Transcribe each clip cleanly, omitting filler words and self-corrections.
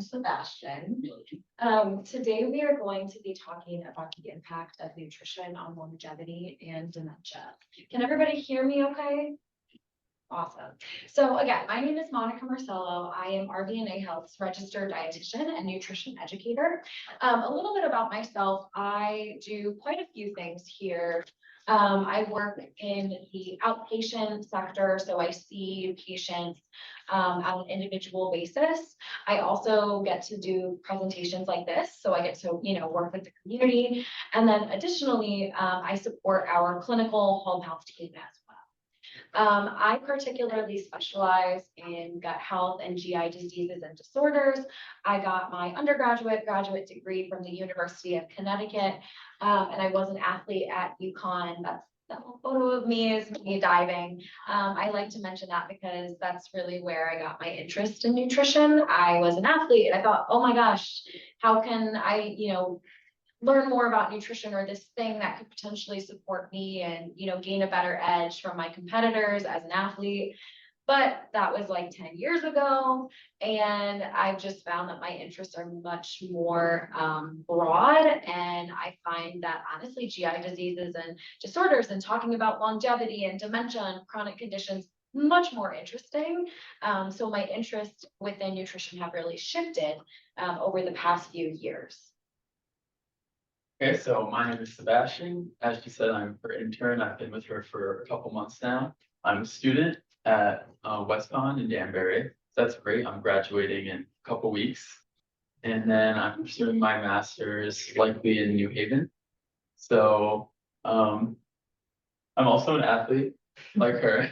Sebastian. Today we are going to be talking about the impact of nutrition on longevity and dementia. Can everybody hear me okay? Awesome. So again, my name is Monica Marcello. I am RVNA Health's registered dietitian and nutrition educator. A little bit about myself. I do quite a few things here. I work in the outpatient sector, so I see patients on an individual basis. I also get to do presentations like this, so I get to, work with the community. And then additionally, I support our clinical home health team as well. I particularly specialize in gut health and GI diseases and disorders. I got my graduate degree from the University of Connecticut, and I was an athlete at UConn. That little photo of me is me diving. I like to mention that because that's really where I got my interest in nutrition. I was an athlete and I thought, oh my gosh, how can I, learn more about nutrition or this thing that could potentially support me and, gain a better edge from my competitors as an athlete. But that was like 10 years ago. And I've just found that my interests are much more broad. And I find that honestly, GI diseases and disorders and talking about longevity and dementia and chronic conditions much more interesting. So my interests within nutrition have really shifted over the past few years. Okay, so my name is Sebastian. As she said, I'm her intern. I've been with her for a couple months now. I'm a student at WestCon in Danbury. So that's great. I'm graduating in a couple weeks. And then I'm pursuing my master's likely in New Haven. So I'm also an athlete like her.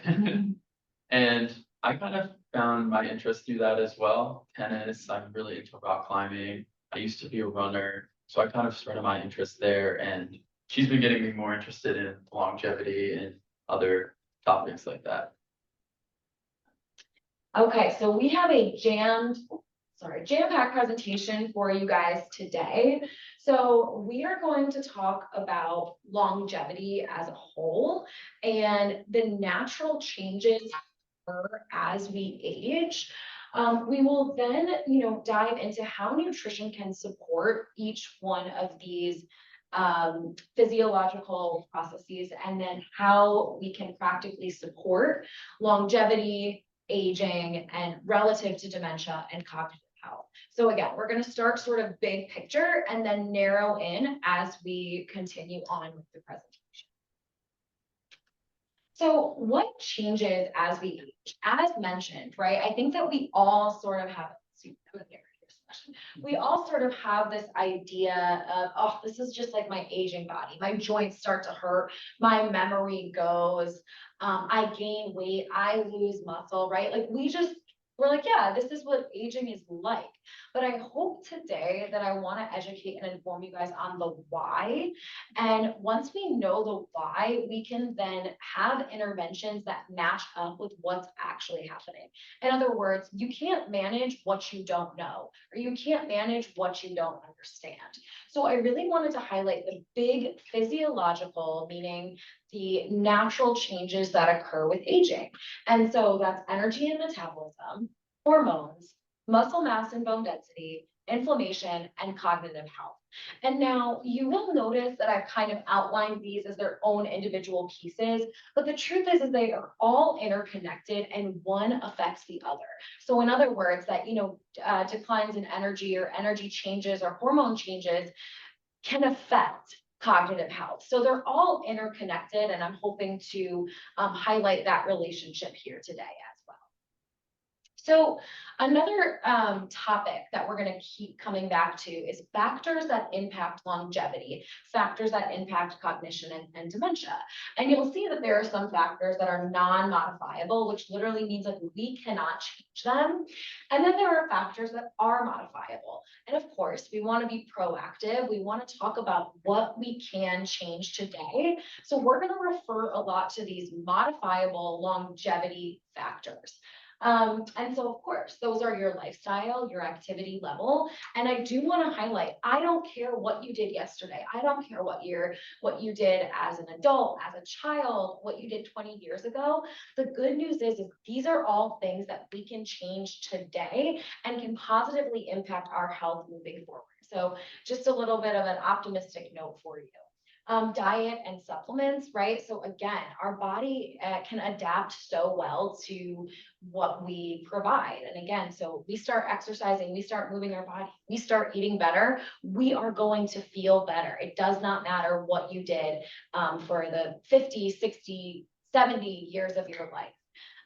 And I kind of found my interest through that as well. Tennis, I'm really into rock climbing. I used to be a runner. So I kind of started my interest there, and she's been getting me more interested in longevity and other topics like that. Okay, so we have a jam-packed presentation for you guys today. So we are going to talk about longevity as a whole and the natural changes as we age. We will then, dive into how nutrition can support each one of these physiological processes, and then how we can practically support longevity, aging, and relative to dementia and cognitive health. So again, we're going to start sort of big picture and then narrow in as we continue on with the presentation. So what changes as we age? As mentioned, right? I think that we all sort of have, we all sort of have this idea of, oh, this is just like my aging body. My joints start to hurt. My memory goes. I gain weight. I lose muscle, right? Like we're like, yeah, this is what aging is like. But I hope today that I want to educate and inform you guys on the why. And once we know the why, we can then have interventions that match up with what's actually happening. In other words, you can't manage what you don't know, or you can't manage what you don't understand. So I really wanted to highlight the big physiological, meaning the natural changes that occur with aging. And so that's energy and metabolism, hormones, muscle mass and bone density, inflammation, and cognitive health. And now you will notice that I've kind of outlined these as their own individual pieces, but the truth is they are all interconnected and one affects the other. So in other words, that, declines in energy or energy changes or hormone changes can affect cognitive health. So they're all interconnected, and I'm hoping to highlight that relationship here today as well. So another topic that we're going to keep coming back to is factors that impact longevity, factors that impact cognition and dementia. And you'll see that there are some factors that are non-modifiable, which literally means that we cannot change them. And then there are factors that are modifiable. And of course, we want to be proactive. We want to talk about what we can change today. So we're going to refer a lot to these modifiable longevity factors. And so of course, those are your lifestyle, your activity level. And I do want to highlight, I don't care what you did yesterday. I don't care what you did as an adult, as a child, what you did 20 years ago. The good news is these are all things that we can change today and can positively impact our health moving forward. So just a little bit of an optimistic note for you. Diet and supplements, right? So again, our body can adapt so well to what we provide. And again, so we start exercising, we start moving our body, we start eating better, we are going to feel better. It does not matter what you did for the 50, 60, 70 years of your life.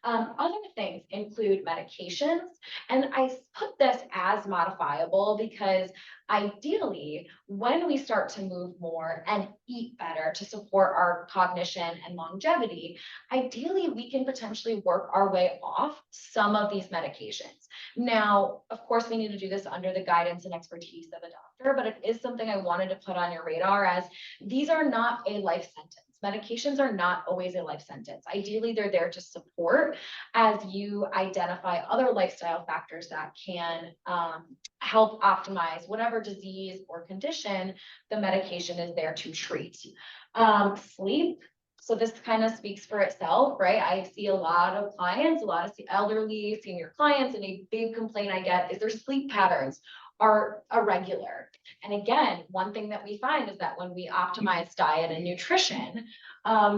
Other things include medications, and I put this as modifiable because ideally, when we start to move more and eat better to support our cognition and longevity, ideally we can potentially work our way off some of these medications. Now, of course, we need to do this under the guidance and expertise of a doctor, but it is something I wanted to put on your radar as these are not a life sentence. Medications are not always a life sentence. Ideally, they're there to support as you identify other lifestyle factors that can help optimize whatever disease or condition the medication is there to treat. Sleep. So this kind of speaks for itself, right? I see a lot of clients, a lot of elderly senior clients, and a big complaint I get is their sleep patterns are irregular. And again, one thing that we find is that when we optimize diet and nutrition,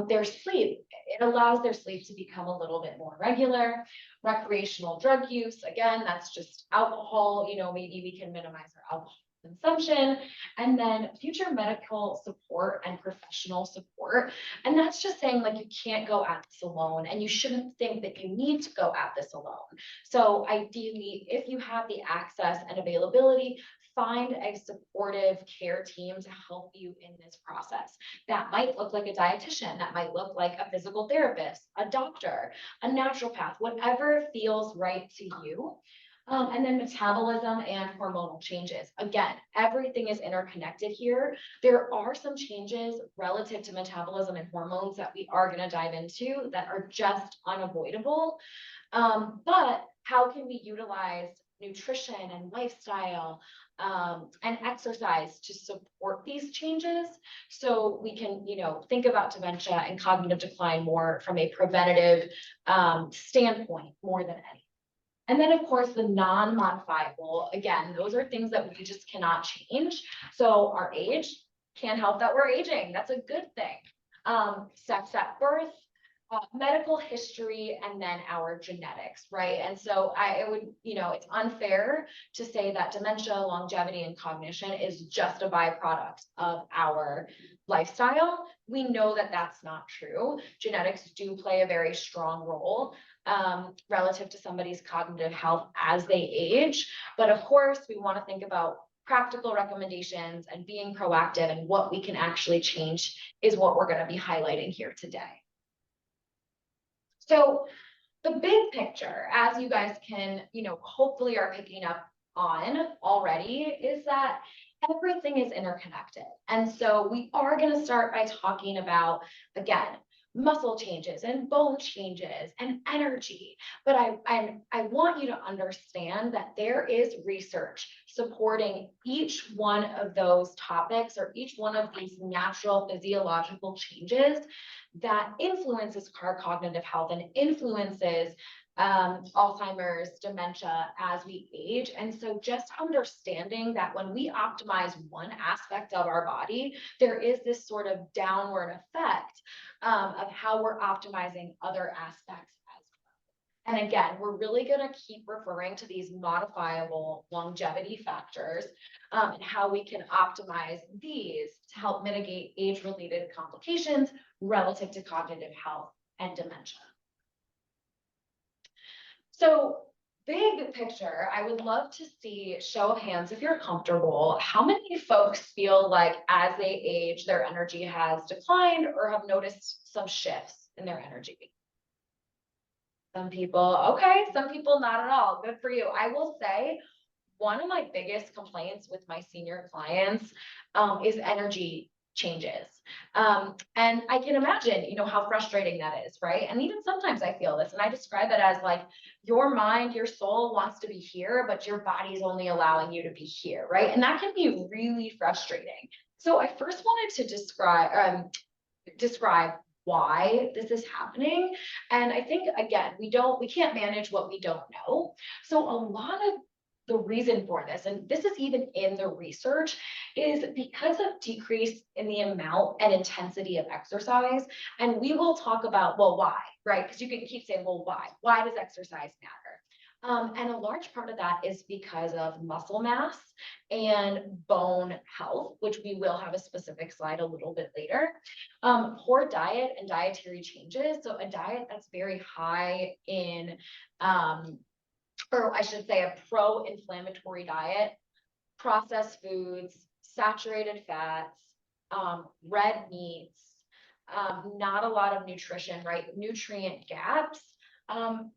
their sleep, it allows their sleep to become a little bit more regular. Recreational drug use, again, that's just alcohol, maybe we can minimize our alcohol consumption, and then future medical support and professional support. And that's just saying like you can't go at this alone and you shouldn't think that you need to go at this alone. So ideally, if you have the access and availability, find a supportive care team to help you in this process. That might look like a dietitian, that might look like a physical therapist, a doctor, a naturopath, whatever feels right to you. And then metabolism and hormonal changes. Again, everything is interconnected here. There are some changes relative to metabolism and hormones that we are going to dive into that are just unavoidable. But how can we utilize nutrition and lifestyle and exercise to support these changes so we can, think about dementia and cognitive decline more from a preventative standpoint more than anything. And then, of course, the non-modifiable, again, those are things that we just cannot change. So our age can't help that we're aging. That's a good thing. Sex at birth, medical history, and then our genetics, right? And so it would, it's unfair to say that dementia, longevity, and cognition is just a byproduct of our lifestyle. We know that that's not true. Genetics do play a very strong role relative to somebody's cognitive health as they age. But of course, we want to think about practical recommendations and being proactive, and what we can actually change is what we're going to be highlighting here today. So the big picture, as you guys can, hopefully are picking up on already, is that everything is interconnected. And so we are going to start by talking about, again, muscle changes and bone changes and energy. But I want you to understand that there is research supporting each one of those topics or each one of these natural physiological changes that influences our cognitive health and influences Alzheimer's, dementia as we age. And so just understanding that when we optimize one aspect of our body, there is this sort of downward effect of how we're optimizing other aspects as well. And again, we're really going to keep referring to these modifiable longevity factors and how we can optimize these to help mitigate age-related complications relative to cognitive health and dementia. So big picture, I would love to see, show of hands if you're comfortable, how many folks feel like as they age, their energy has declined or have noticed some shifts in their energy? Some people, okay, some people not at all. Good for you. I will say one of my biggest complaints with my senior clients is energy changes. And I can imagine, how frustrating that is, right? And even sometimes I feel this, and I describe it as like your mind, your soul wants to be here, but your body's only allowing you to be here, right? And that can be really frustrating. So I first wanted to describe why this is happening. And I think again, we can't manage what we don't know. So a lot of the reason for this, and this is even in the research, is because of decrease in the amount and intensity of exercise. And we will talk about, well, why, right? Because you can keep saying, well, why? Why does exercise matter? And a large part of that is because of muscle mass and bone health, which we will have a specific slide a little bit later. Poor diet and dietary changes. So a diet that's very high in, or I should say a pro-inflammatory diet, processed foods, saturated fats, red meats, not a lot of nutrition, right? Nutrient gaps.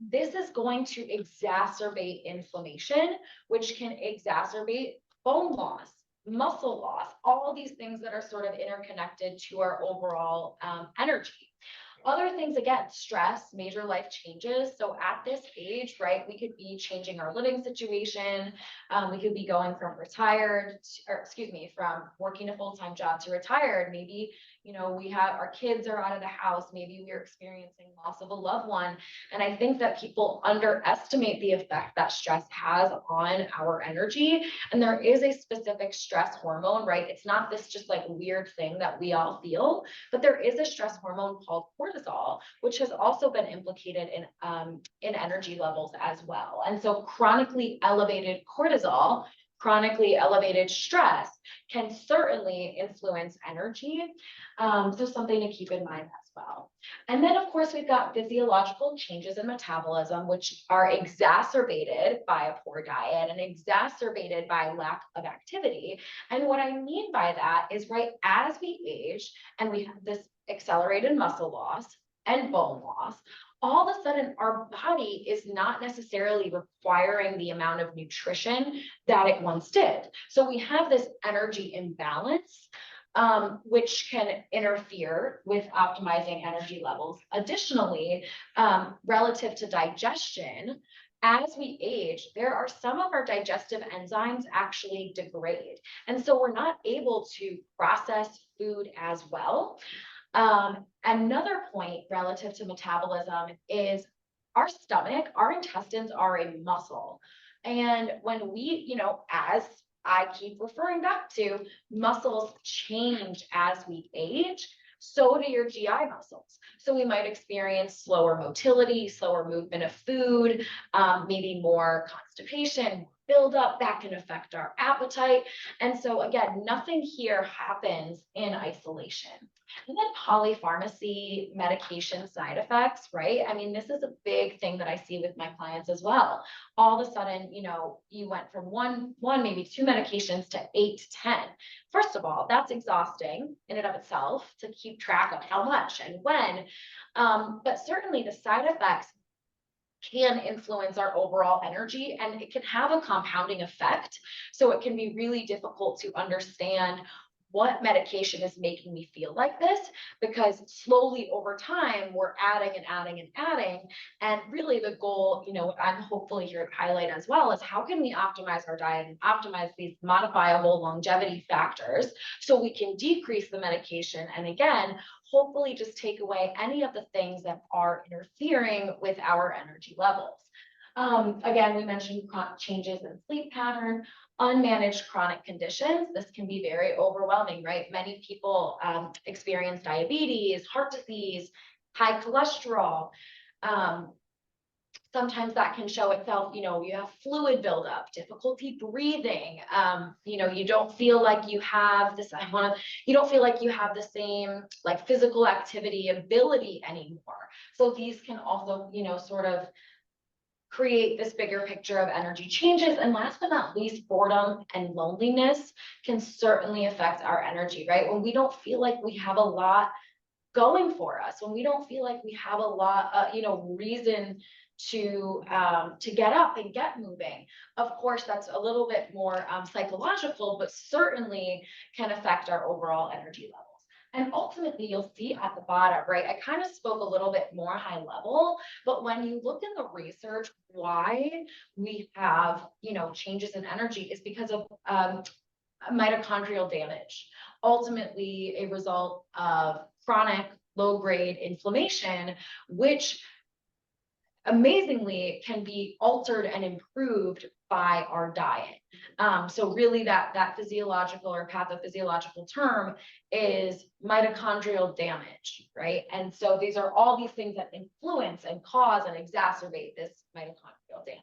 This is going to exacerbate inflammation, which can exacerbate bone loss, muscle loss, all these things that are sort of interconnected to our overall energy. Other things, again, stress, major life changes. So at this age, right, we could be changing our living situation. We could be going from from working a full-time job to retired. Maybe, we have our kids are out of the house. Maybe we're experiencing loss of a loved one. And I think that people underestimate the effect that stress has on our energy. And there is a specific stress hormone, right? It's not this just like weird thing that we all feel, but there is a stress hormone called cortisol, which has also been implicated in energy levels as well. And so chronically elevated cortisol, chronically elevated stress can certainly influence energy. So something to keep in mind as well. And then of course, we've got physiological changes in metabolism, which are exacerbated by a poor diet and exacerbated by lack of activity. And what I mean by that is, right, as we age and we have this accelerated muscle loss and bone loss, all of a sudden our body is not necessarily requiring the amount of nutrition that it once did. So we have this energy imbalance, which can interfere with optimizing energy levels. Additionally, relative to digestion, as we age, there are some of our digestive enzymes actually degrade. And so we're not able to process food as well. Another point relative to metabolism is our stomach, our intestines are a muscle. And when we, as I keep referring back to, muscles change as we age, so do your GI muscles. So we might experience slower motility, slower movement of food, maybe more constipation, buildup that can affect our appetite. And so again, nothing here happens in isolation. And then polypharmacy medication side effects, right? I mean, this is a big thing that I see with my clients as well. All of a sudden, you went from one, maybe two medications to 8 to 10. First of all, that's exhausting in and of itself to keep track of how much and when. But certainly the side effects can influence our overall energy, and it can have a compounding effect. So it can be really difficult to understand what medication is making me feel like this, because slowly over time we're adding and adding and adding. And really the goal, I'm hopefully here to highlight as well, is how can we optimize our diet and optimize these modifiable longevity factors so we can decrease the medication, and again, hopefully just take away any of the things that are interfering with our energy levels. Again, we mentioned changes in sleep pattern, unmanaged chronic conditions. This can be very overwhelming, right? Many people experience diabetes, heart disease, high cholesterol. Sometimes that can show itself, you have fluid buildup, difficulty breathing. You don't feel like you have this, you don't feel like you have the same like physical activity ability anymore. So these can also, sort of create this bigger picture of energy changes. And last but not least, boredom and loneliness can certainly affect our energy, right? When we don't feel like we have a lot going for us, when we don't feel like we have a lot, reason to get up and get moving. Of course, that's a little bit more psychological, but certainly can affect our overall energy levels. And ultimately, you'll see at the bottom, right? I kind of spoke a little bit more high level, but when you look in the research, why we have, changes in energy is because of mitochondrial damage, ultimately a result of chronic low-grade inflammation, which amazingly can be altered and improved by our diet. So really that physiological or pathophysiological term is mitochondrial damage, right? And so these are all these things that influence and cause and exacerbate this mitochondrial damage.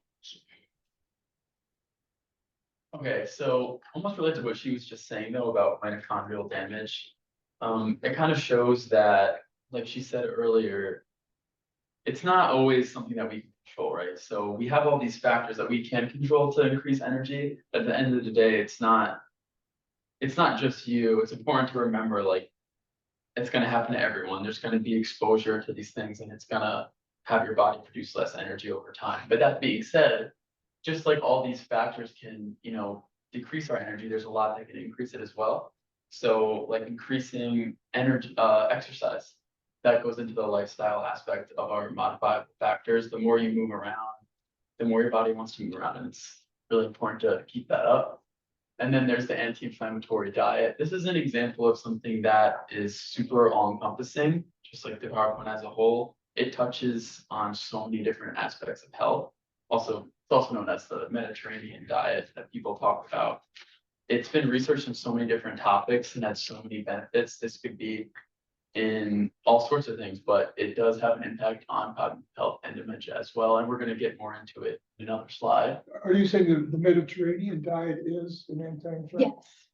Okay, so almost related to what she was just saying though about mitochondrial damage, it kind of shows that, like she said earlier, it's not always something that we can control, right? So we have all these factors that we can control to increase energy. At the end of the day, it's not just you. It's important to remember, like, it's going to happen to everyone. There's going to be exposure to these things, and it's going to have your body produce less energy over time. But that being said, just like all these factors can, decrease our energy, there's a lot that can increase it as well. So like increasing energy, exercise, that goes into the lifestyle aspect of our modifiable factors. The more you move around, the more your body wants to move around, and it's really important to keep that up. And then there's the anti-inflammatory diet. This is an example of something that is super all-encompassing, just like the PowerPoint as a whole. It touches on so many different aspects of health. Also, it's also known as the Mediterranean diet that people talk about. It's been researched in so many different topics and has so many benefits. This could be in all sorts of things, but it does have an impact on cognitive health and dementia as well. And we're going to get more into it in another slide. Are you saying that the Mediterranean diet is an anti-inflammatory?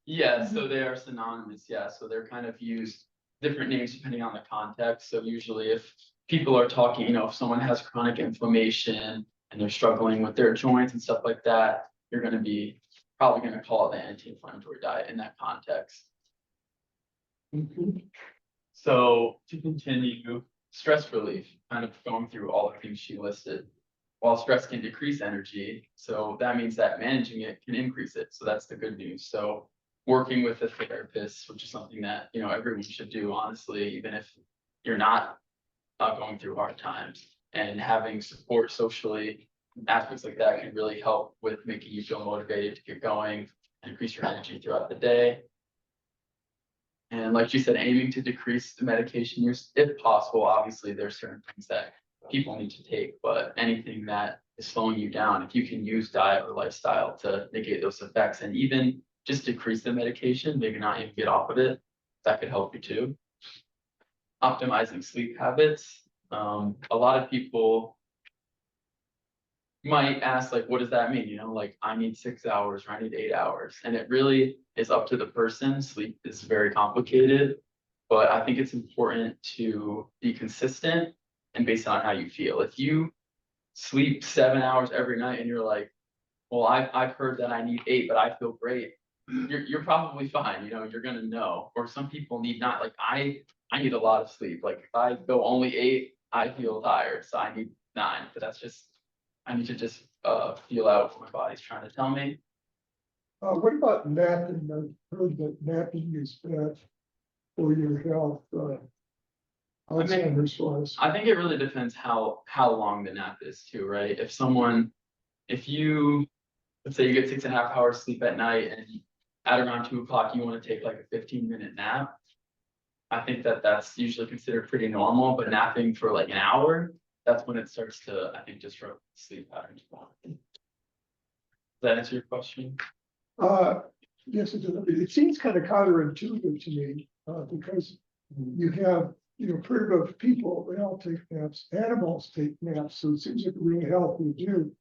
Yes. Yeah, so they are synonymous. Yeah, so they're kind of used different names depending on the context. So usually if people are talking, if someone has chronic inflammation and they're struggling with their joints and stuff like that, you're going to be probably going to call it the anti-inflammatory diet in that context. So to continue, stress relief, kind of going through all the things she listed. While stress can decrease energy, so that means that managing it can increase it. So that's the good news. So working with a therapist, which is something that everyone should do, honestly, even if you're not going through hard times, and having support socially, aspects like that can really help with making you feel motivated to get going and increase your energy throughout the day. And like you said, aiming to decrease the medication use if possible. Obviously, there's certain things that people need to take, but anything that is slowing you down, if you can use diet or lifestyle to negate those effects and even just decrease the medication, maybe not even get off of it, that could help you too. Optimizing sleep habits. A lot of people might ask, like, what does that mean? Like, I need 6 hours or I need 8 hours. And it really is up to the person. Sleep is very complicated, but I think it's important to be consistent and based on how you feel. If you sleep 7 hours every night and you're like, well, I've heard that I need 8, but I feel great, you're probably fine. You're gonna know. Or some people need not, like I need a lot of sleep. Like if I go only 8, I feel tired. So I need 9, but I need to just feel out what my body's trying to tell me. What about napping? I've heard that napping is bad for your health. Alzheimer's wise. I think it really depends how long the nap is too, right? If you, let's say you get 6.5 hours sleep at night and at around 2 o'clock, you want to take like a 15-minute nap. I think that's usually considered pretty normal, but napping for like an hour, that's when it starts to, I think, disrupt sleep patterns. Does that answer your question? Yes, it does. It seems kind of counterintuitive to me, because you have, primitive people, they all take naps, animals take naps, so it seems like a really healthy do.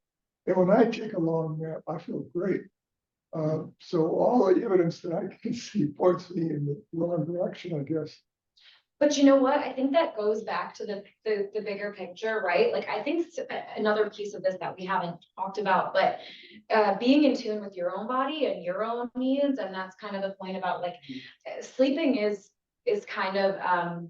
And when I take a long nap, I feel great. So all the evidence that I can see points me in the wrong direction, I guess. But you know what? I think that goes back to the bigger picture, right? Like I think another piece of this that we haven't talked about, but being in tune with your own body and your own needs, and that's kind of the point about like sleeping is kind of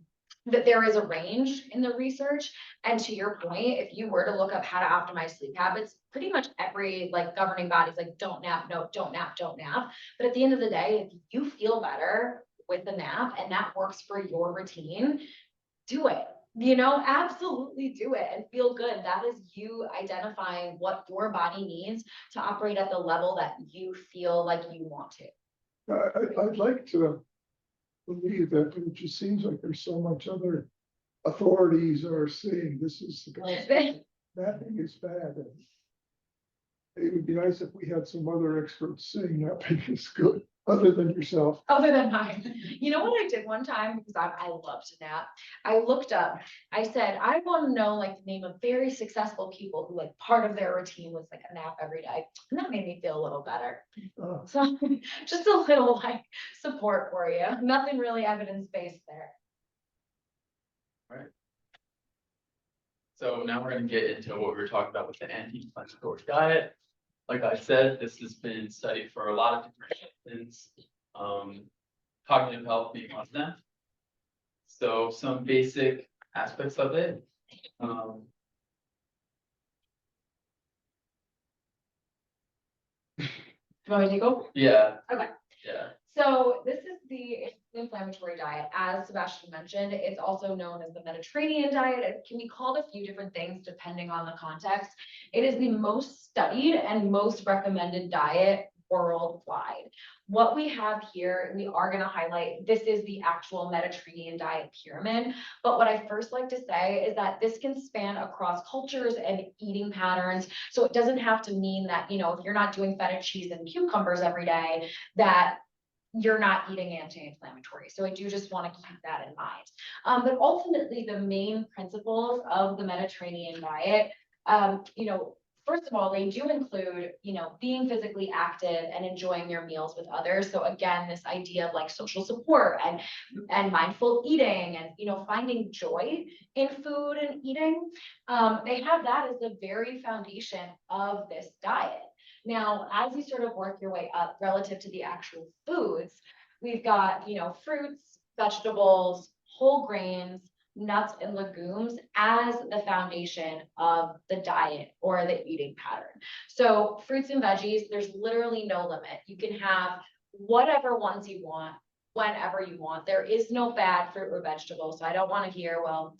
that there is a range in the research. And to your point, if you were to look up how to optimize sleep habits, pretty much every like governing body is like, don't nap, no, don't nap, don't nap. But at the end of the day, if you feel better with the nap and that works for your routine, do it. Absolutely do it and feel good. That is you identifying what your body needs to operate at the level that you feel like you want to. I'd like to believe that, but it just seems like there's so much other authorities are saying this is the gospel. Napping is bad. And it would be nice if we had some other experts saying napping is good, other than yourself. Other than mine. You know what I did one time, because I love to nap. I looked up, I said, I want to know like the name of very successful people who like part of their routine was like a nap every day. And that made me feel a little better. Uh, So just a little like support for you. Nothing really evidence-based there. So now we're gonna get into what we were talking about with the anti-inflammatory diet. Like I said, this has been studied for a lot of different reasons, cognitive health being one of them. So some basic aspects of it. Do you want me to go? Yeah. Okay. Yeah. So this is the inflammatory diet. As Sebastian mentioned, it's also known as the Mediterranean diet. It can be called a few different things depending on the context. It is the most studied and most recommended diet worldwide. What we have here, we are going to highlight, this is the actual Mediterranean diet pyramid. But what I first like to say is that this can span across cultures and eating patterns. So it doesn't have to mean that, if you're not doing feta cheese and cucumbers every day, that you're not eating anti-inflammatory. So I do just want to keep that in mind. But ultimately, the main principles of the Mediterranean diet, first of all, they do include, being physically active and enjoying your meals with others. So again, this idea of like social support and mindful eating and, finding joy in food and eating. They have that as the very foundation of this diet. Now, as you sort of work your way up relative to the actual foods, we've got, fruits, vegetables, whole grains, nuts, and legumes as the foundation of the diet or the eating pattern. So fruits and veggies, there's literally no limit. You can have whatever ones you want, whenever you want. There is no bad fruit or vegetable. So I don't want to hear, well,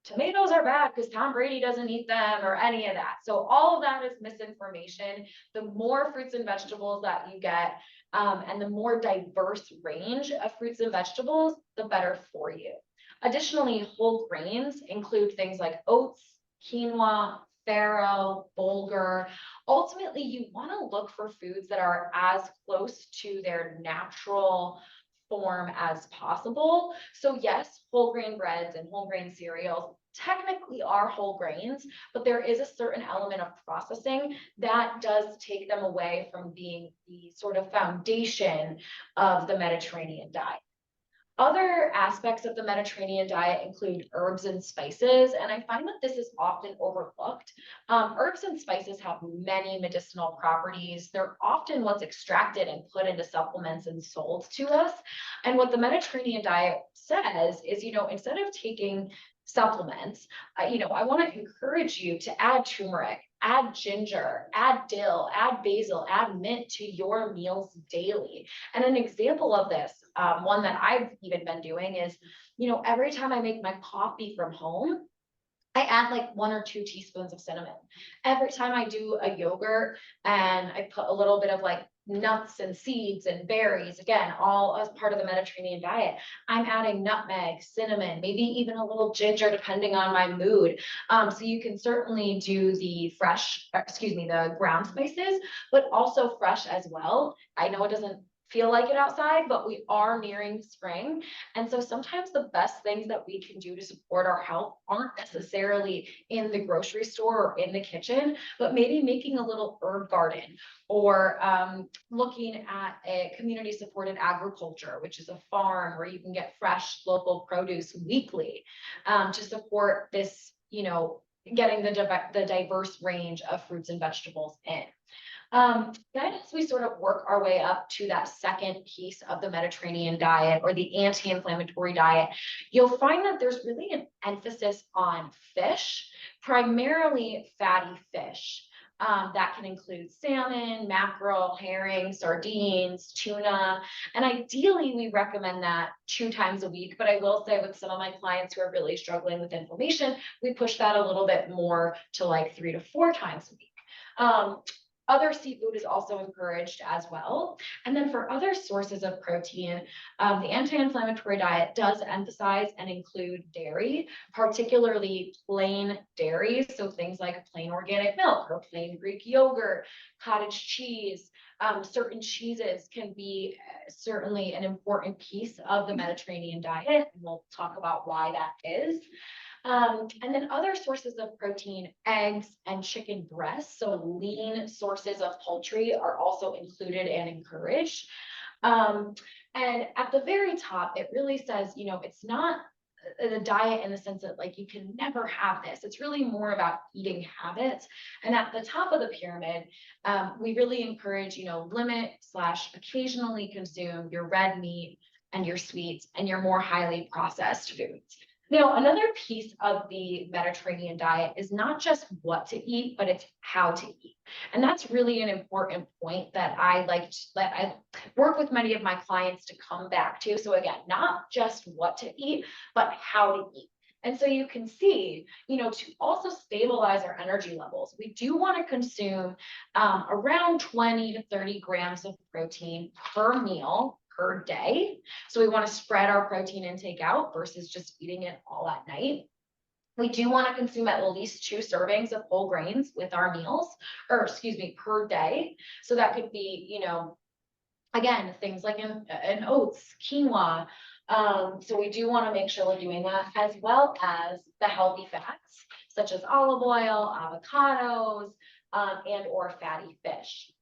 tomatoes are bad because Tom Brady doesn't eat them or any of that. So all of that is misinformation. The more fruits and vegetables that you get, and the more diverse range of fruits and vegetables, the better for you. Additionally, whole grains include things like oats, quinoa, farro, bulgur. Ultimately, you want to look for foods that are as close to their natural form as possible. So yes, whole grain breads and whole grain cereals technically are whole grains, but there is a certain element of processing that does take them away from being the sort of foundation of the Mediterranean diet. Other aspects of the Mediterranean diet include herbs and spices, and I find that this is often overlooked. Herbs and spices have many medicinal properties. They're often what's extracted and put into supplements and sold to us. And what the Mediterranean diet says is, instead of taking supplements, I want to encourage you to add turmeric, add ginger, add dill, add basil, add mint to your meals daily. And an example of this, one that I've even been doing is, every time I make my coffee from home, I add like 1 or 2 teaspoons of cinnamon. Every time I do a yogurt and I put a little bit of like nuts and seeds and berries, again, all as part of the Mediterranean diet, I'm adding nutmeg, cinnamon, maybe even a little ginger, depending on my mood. So you can certainly do the the ground spices, but also fresh as well. I know it doesn't feel like it outside, but we are nearing spring. And so sometimes the best things that we can do to support our health aren't necessarily in the grocery store or in the kitchen, but maybe making a little herb garden or looking at a community supported agriculture, which is a farm where you can get fresh local produce weekly to support this, getting the diverse range of fruits and vegetables in. Then as we sort of work our way up to that second piece of the Mediterranean diet or the anti-inflammatory diet, you'll find that there's really an emphasis on fish, primarily fatty fish. That can include salmon, mackerel, herring, sardines, tuna, and ideally we recommend that 2 times a week. But I will say with some of my clients who are really struggling with inflammation, we push that a little bit more to like 3 to 4 times a week. Other seafood is also encouraged as well. And then for other sources of protein, the anti-inflammatory diet does emphasize and include dairy, particularly plain dairy. So things like plain organic milk or plain Greek yogurt, cottage cheese, certain cheeses can be certainly an important piece of the Mediterranean diet. And we'll talk about why that is. And then other sources of protein, eggs and chicken breasts, so lean sources of poultry are also included and encouraged. And at the very top, it really says, you know, it's not the diet in the sense that like you can never have this. It's really more about eating habits. And at the top of the pyramid, we really encourage, you know, limit / occasionally consume your red meat and your sweets and your more highly processed foods. Now, another piece of the Mediterranean diet is not just what to eat, but it's how to eat. And that's really an important point that I work with many of my clients to come back to. So again, not just what to eat, but how to eat. And so you can see, you know, to also stabilize our energy levels, we do want to consume around 20 to 30 grams of protein per meal per day. So we want to spread our protein intake out versus just eating it all at night. We do want to consume at least 2 servings of whole grains with our meals, or excuse me, per day. So that could be, you know, again, things like an oats, quinoa. So we do want to make sure we're doing that, as well as the healthy fats, such as olive oil, avocados, and or fatty fish.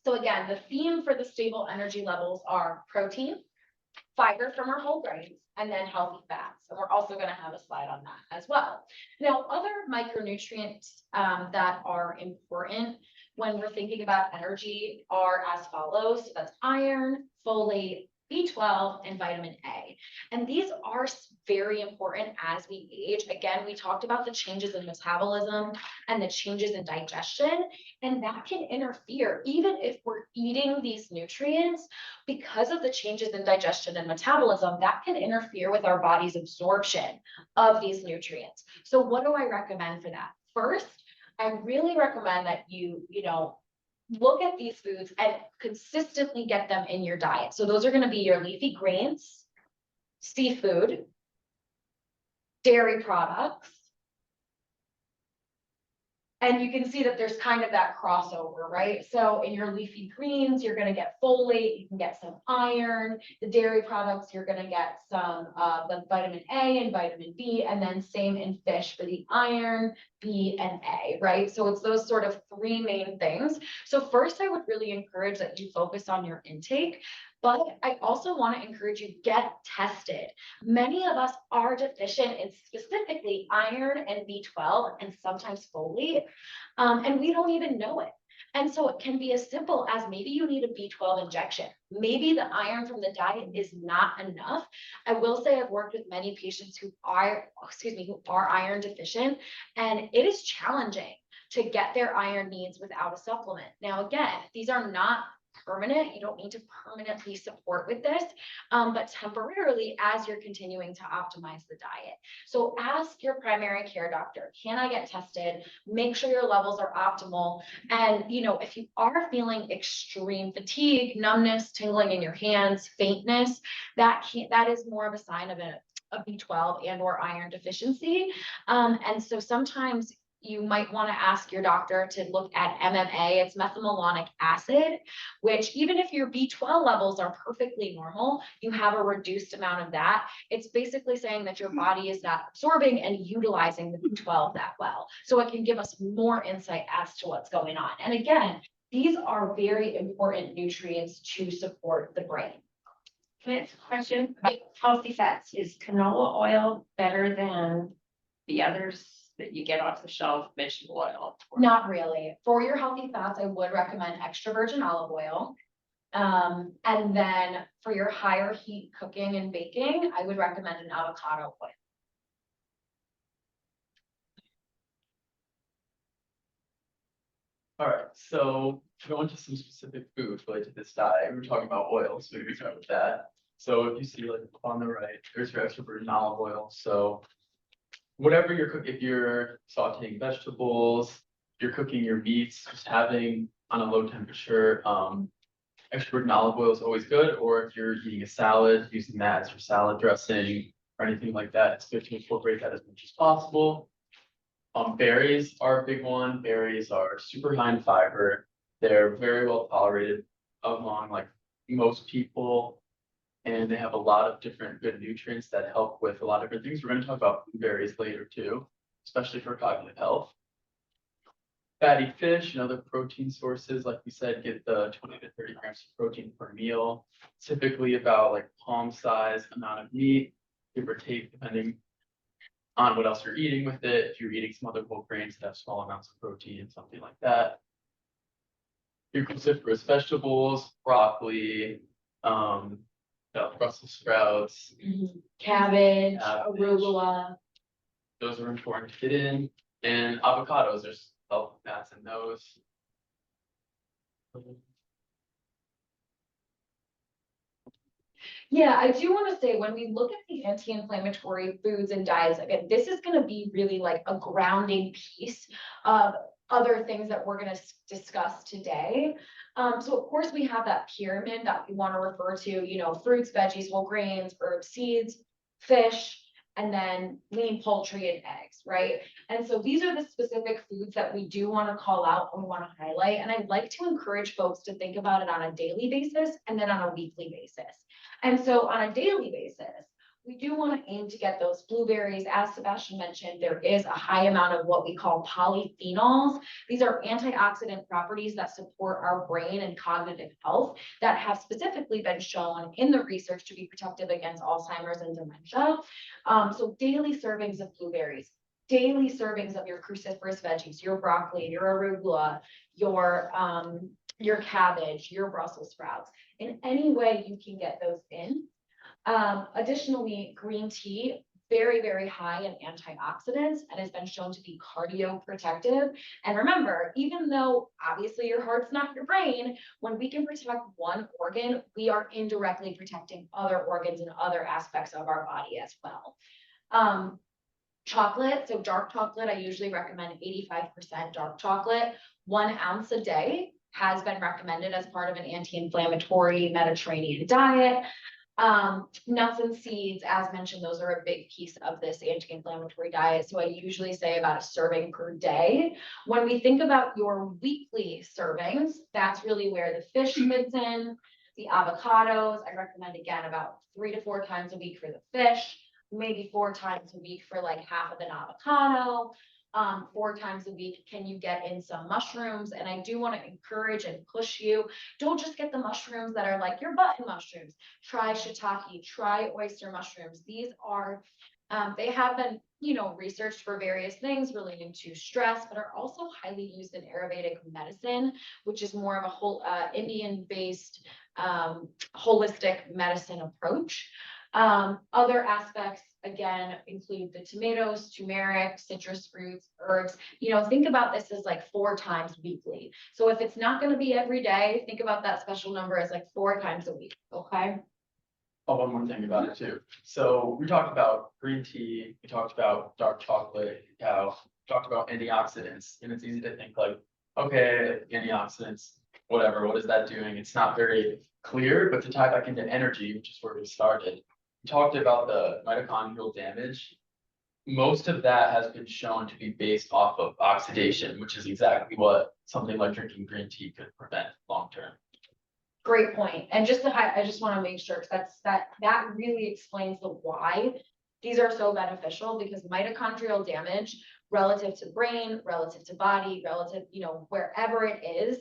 So again, the theme for the stable energy levels are protein, fiber from our whole grains, and then healthy fats. And we're also going to have a slide on that as well. Now, other micronutrients that are important when we're thinking about energy are as follows. So that's iron, folate, B12, and vitamin A. And these are very important as we age. Again, we talked about the changes in metabolism and the changes in digestion, and that can interfere even if we're eating these nutrients. Because of the changes in digestion and metabolism, that can interfere with our body's absorption of these nutrients. So what do I recommend for that? First, I really recommend that you look at these foods and consistently get them in your diet. So those are going to be your leafy greens, seafood, dairy products. And you can see that there's kind of that crossover, right? So in your leafy greens, you're going to get folate, you can get some iron. The dairy products, you're going to get some the vitamin A and vitamin B, and then same in fish for the iron, B, and A, right? So it's those sort of 3 main things. So first, I would really encourage that you focus on your intake. But I also want to encourage you get tested. Many of us are deficient in specifically iron and B12 and sometimes folate, and we don't even know it. And so it can be as simple as maybe you need a B12 injection. Maybe the iron from the diet is not enough. I will say I've worked with many patients who are iron deficient, and it is challenging to get their iron needs without a supplement. Now, again, these are not permanent. You don't need to permanently support with this, but temporarily as you're continuing to optimize the diet. So ask your primary care doctor, can I get tested? Make sure your levels are optimal. And, if you are feeling extreme fatigue, numbness, tingling in your hands, faintness, that is more of a sign of a B12 and or iron deficiency. And so sometimes you might want to ask your doctor to look at MMA, it's methylmalonic acid, which even if your B12 levels are perfectly normal, you have a reduced amount of that. It's basically saying that your body is not absorbing and utilizing the B12 that well. So it can give us more insight as to what's going on. And again, these are very important nutrients to support the brain. Can I ask a question about healthy fats? Is canola oil better than the others? that you get off the shelf vegetable oil? Not really. For your healthy fats, I would recommend extra virgin olive oil. And then for your higher heat cooking and baking, I would recommend an avocado oil. All right, so to go into some specific foods related to this diet, we were talking about oils, so maybe we start with that. So if you see like on the right, there's your extra virgin olive oil, so whatever you're cooking, if you're sauteing vegetables, you're cooking your meats, just having on a low temperature, extra virgin olive oil is always good, or if you're eating a salad, using that as your salad dressing or anything like that, it's good to incorporate that as much as possible. Berries are a big one. Berries are super high in fiber. They're very well tolerated among like most people. And they have a lot of different good nutrients that help with a lot of different things. We're going to talk about blueberries later too, especially for cognitive health. Fatty fish and other protein sources, like we said, get the 20 to 30 grams of protein per meal, typically about like palm size amount of meat, give or take, depending on what else you're eating with it. If you're eating some other whole grains that have small amounts of protein, something like that. Your cruciferous vegetables, broccoli, Brussels sprouts, Cabbage, Cabbage. arugula. those are important to get in. And avocados, there's health fats in those. Yeah, I do want to say when we look at the anti-inflammatory foods and diets, again, this is going to be really like a grounding piece of other things that we're going to discuss today. So of course we have that pyramid that we want to refer to, you know, fruits, veggies, whole grains, herbs, seeds, fish, and then lean poultry and eggs, right? And so these are the specific foods that we do want to call out and we want to highlight. And I'd like to encourage folks to think about it on a daily basis and then on a weekly basis. And so on a daily basis, we do want to aim to get those blueberries. As Sebastian mentioned, there is a high amount of what we call polyphenols. These are antioxidant properties that support our brain and cognitive health that have specifically been shown in the research to be protective against Alzheimer's and dementia. So daily servings of blueberries, daily servings of your cruciferous veggies, your broccoli, your arugula, your cabbage, your Brussels sprouts. In any way you can get those in. Additionally, green tea, very, very high in antioxidants and has been shown to be cardioprotective. And remember, even though obviously your heart's not your brain, when we can protect one organ, we are indirectly protecting other organs and other aspects of our body as well. Chocolate, so dark chocolate, I usually recommend 85% dark chocolate, 1 ounce a day has been recommended as part of an anti-inflammatory Mediterranean diet. Nuts and seeds, as mentioned, those are a big piece of this anti-inflammatory diet. So I usually say about a serving per day. When we think about your weekly servings, that's really where the fish fits in, the avocados. I recommend again about 3 to 4 times a week for the fish, maybe 4 times a week for like half of an avocado. 4 times a week, can you get in some mushrooms? And I do want to encourage and push you. Don't just get the mushrooms that are like your button mushrooms. Try shiitake, try oyster mushrooms. These are, they have been, you know, researched for various things relating to stress, but are also highly used in Ayurvedic medicine, which is more of a whole Indian-based holistic medicine approach. Other aspects, again, include the tomatoes, turmeric, citrus fruits, herbs. You know, think about this as like 4 times weekly. So if it's not going to be every day, think about that special number as like 4 times a week, okay? Oh, one more thing about it too. So we talked about green tea, we talked about dark chocolate, cacao, we talked about antioxidants, and it's easy to think like, okay, antioxidants, whatever, what is that doing? It's not very clear, but to tie back into energy, which is where we started, we talked about the mitochondrial damage. Most of that has been shown to be based off of oxidation, which is exactly what something like drinking green tea could prevent long term. Great point. And just I just want to make sure, because that really explains the why these are so beneficial, because mitochondrial damage relative to brain, relative to body, relative, you know, wherever it is.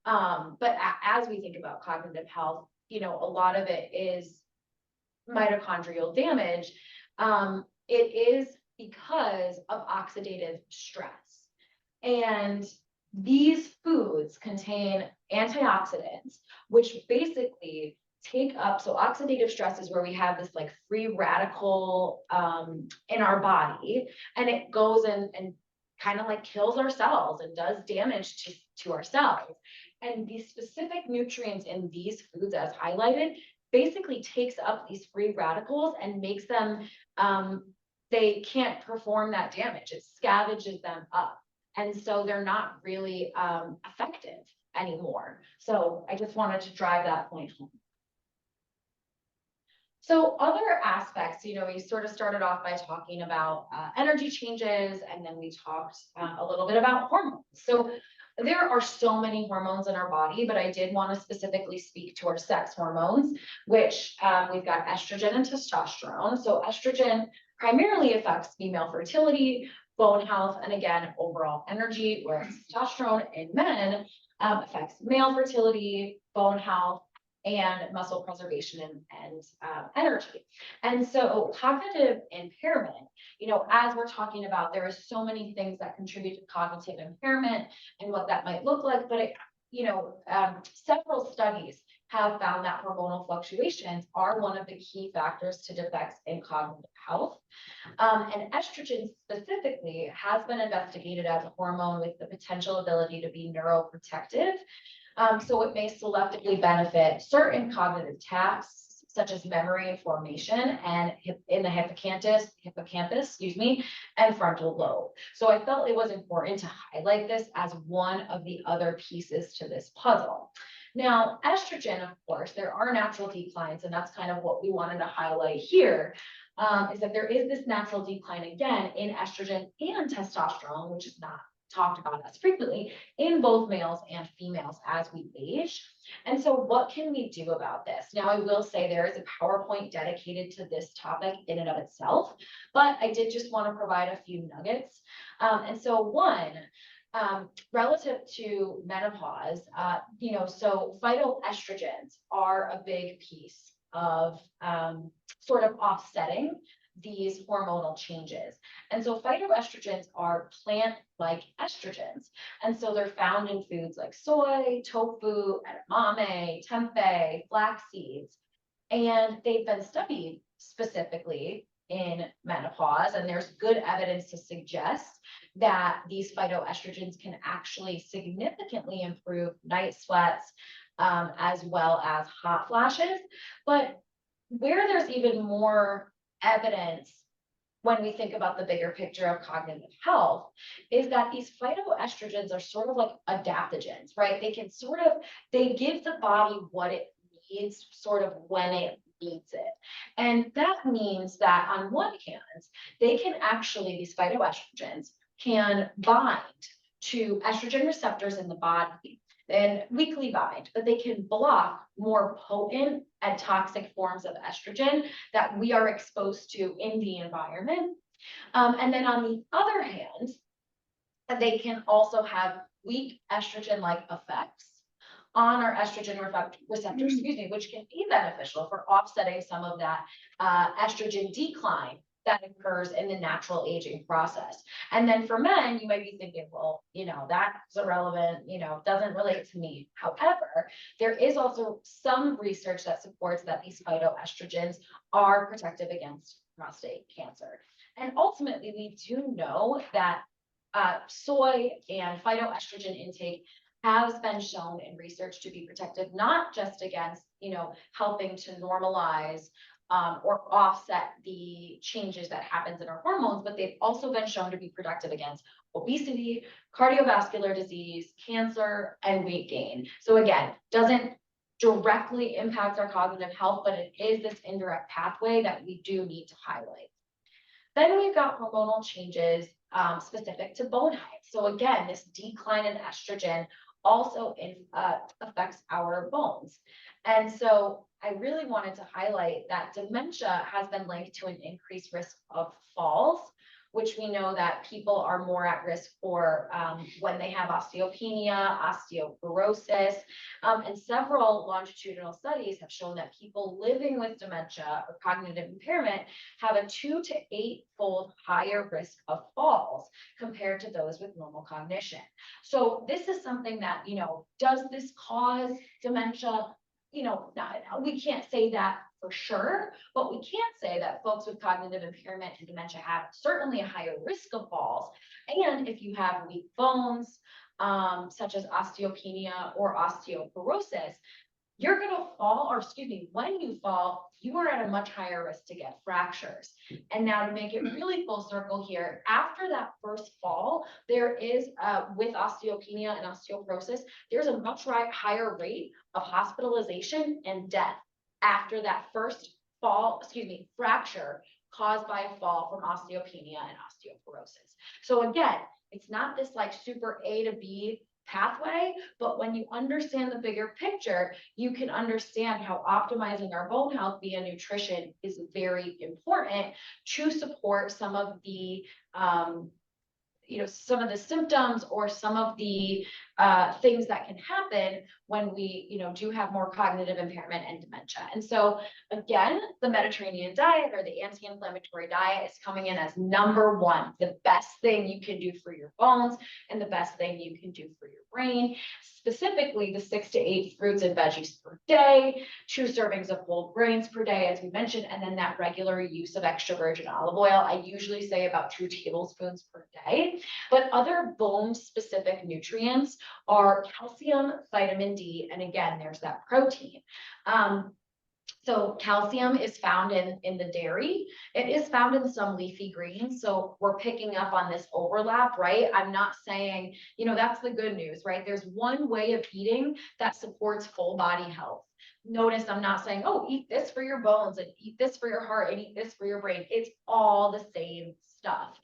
But as we think about cognitive health, you know, a lot of it is mitochondrial damage. It is, because of oxidative stress. And these foods contain antioxidants, which basically take up, so oxidative stress is where we have this like free radical in our body, and it goes and kind of like kills our cells and does damage to our cells. And these specific nutrients in these foods, as highlighted, basically takes up these free radicals and makes them, they can't perform that damage. It scavenges them up. And so they're not really effective anymore. So I just wanted to drive that point home. So other aspects, you know, we sort of started off by talking about energy changes, and then we talked a little bit about hormones. So there are so many hormones in our body, but I did want to specifically speak to our sex hormones, which we've got estrogen and testosterone. So estrogen primarily affects female fertility, bone health, and again, overall energy, whereas testosterone in men affects male fertility, bone health, and muscle preservation and energy. And so cognitive impairment, you know, as we're talking about, there are so many things that contribute to cognitive impairment and what that might look like. But, several studies have found that hormonal fluctuations are one of the key factors to defects in cognitive health. And estrogen specifically has been investigated as a hormone with the potential ability to be neuroprotective. So it may selectively benefit certain cognitive tasks, such as memory and formation, and in the hippocampus, and frontal lobe. So I felt it was important to highlight this as one of the other pieces to this puzzle. Now, estrogen, of course, there are natural declines, and that's kind of what we wanted to highlight here, is that there is this natural decline again in estrogen and testosterone, which is not talked about as frequently in both males and females as we age. And so what can we do about this? Now, I will say there is a PowerPoint dedicated to this topic in and of itself, but I did just want to provide a few nuggets. And so one, relative to menopause, so phytoestrogens are a big piece of sort of offsetting these hormonal changes. And so phytoestrogens are plant-like estrogens. And so they're found in foods like soy, tofu, edamame, tempeh, flax seeds. And they've been studied specifically in menopause, and there's good evidence to suggest that these phytoestrogens can actually significantly improve night sweats, as well as hot flashes. But where there's even more evidence when we think about the bigger picture of cognitive health is that these phytoestrogens are sort of like adaptogens, right? They give the body what it needs sort of when it needs it. And that means that on one hand, these phytoestrogens can bind to estrogen receptors in the body and weakly bind, but they can block more potent and toxic forms of estrogen that we are exposed to in the environment. And then on the other hand, they can also have weak estrogen-like effects on our estrogen receptors, which can be beneficial for offsetting some of that estrogen decline that occurs in the natural aging process. And then for men, you might be thinking, well, that's irrelevant, doesn't relate to me. However, there is also some research that supports that these phytoestrogens are protective against prostate cancer. And ultimately, we do know that soy and phytoestrogen intake has been shown in research to be protective, not just against, helping to normalize or offset the changes that happens in our hormones, but they've also been shown to be protective against obesity, cardiovascular disease, cancer, and weight gain. So again, doesn't directly impact our cognitive health, but it is this indirect pathway that we do need to highlight. Then we've got hormonal changes specific to bone height. So again, this decline in estrogen also affects our bones. And so I really wanted to highlight that dementia has been linked to an increased risk of falls which we know that people are more at risk for when they have osteopenia, osteoporosis. And several longitudinal studies have shown that people living with dementia or cognitive impairment have a 2 to 8-fold higher risk of falls compared to those with normal cognition. So this is something that, does this cause dementia? We can't say that for sure, but we can say that folks with cognitive impairment and dementia have certainly a higher risk of falls. And if you have weak bones, such as osteopenia or osteoporosis, you're going to fall, or excuse me, when you fall, you are at a much higher risk to get fractures. And now to make it really full circle here, after that first fall, there is, with osteopenia and osteoporosis, there's a much higher rate of hospitalization and death after that first fracture caused by a fall from osteopenia and osteoporosis. So again, it's not this like super A to B pathway, but when you understand the bigger picture, you can understand how optimizing our bone health via nutrition is very important to support some of the some of the symptoms or some of the things that can happen when we, do have more cognitive impairment and dementia. And so again, the Mediterranean diet or the anti-inflammatory diet is coming in as number one, the best thing you can do for your bones and the best thing you can do for your brain, specifically the 6 to 8 fruits and veggies per day, 2 servings of whole grains per day, as we mentioned, and then that regular use of extra virgin olive oil. I usually say about 2 tablespoons per day. But other bone specific nutrients are calcium, vitamin D, and again, there's that protein. So calcium is found in the dairy. It is found in some leafy greens. So we're picking up on this overlap, right? I'm not saying, that's the good news, right? There's one way of eating that supports full body health. Notice I'm not saying, oh, eat this for your bones and eat this for your heart and eat this for your brain. It's all the same stuff.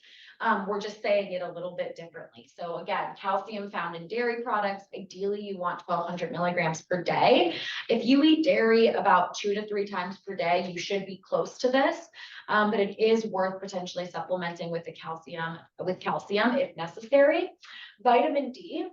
We're just saying it a little bit differently. So again, calcium found in dairy products, ideally you want 1,200 milligrams per day. If you eat dairy about 2 to 3 times per day, you should be close to this. But it is worth potentially supplementing with calcium if necessary. Vitamin D.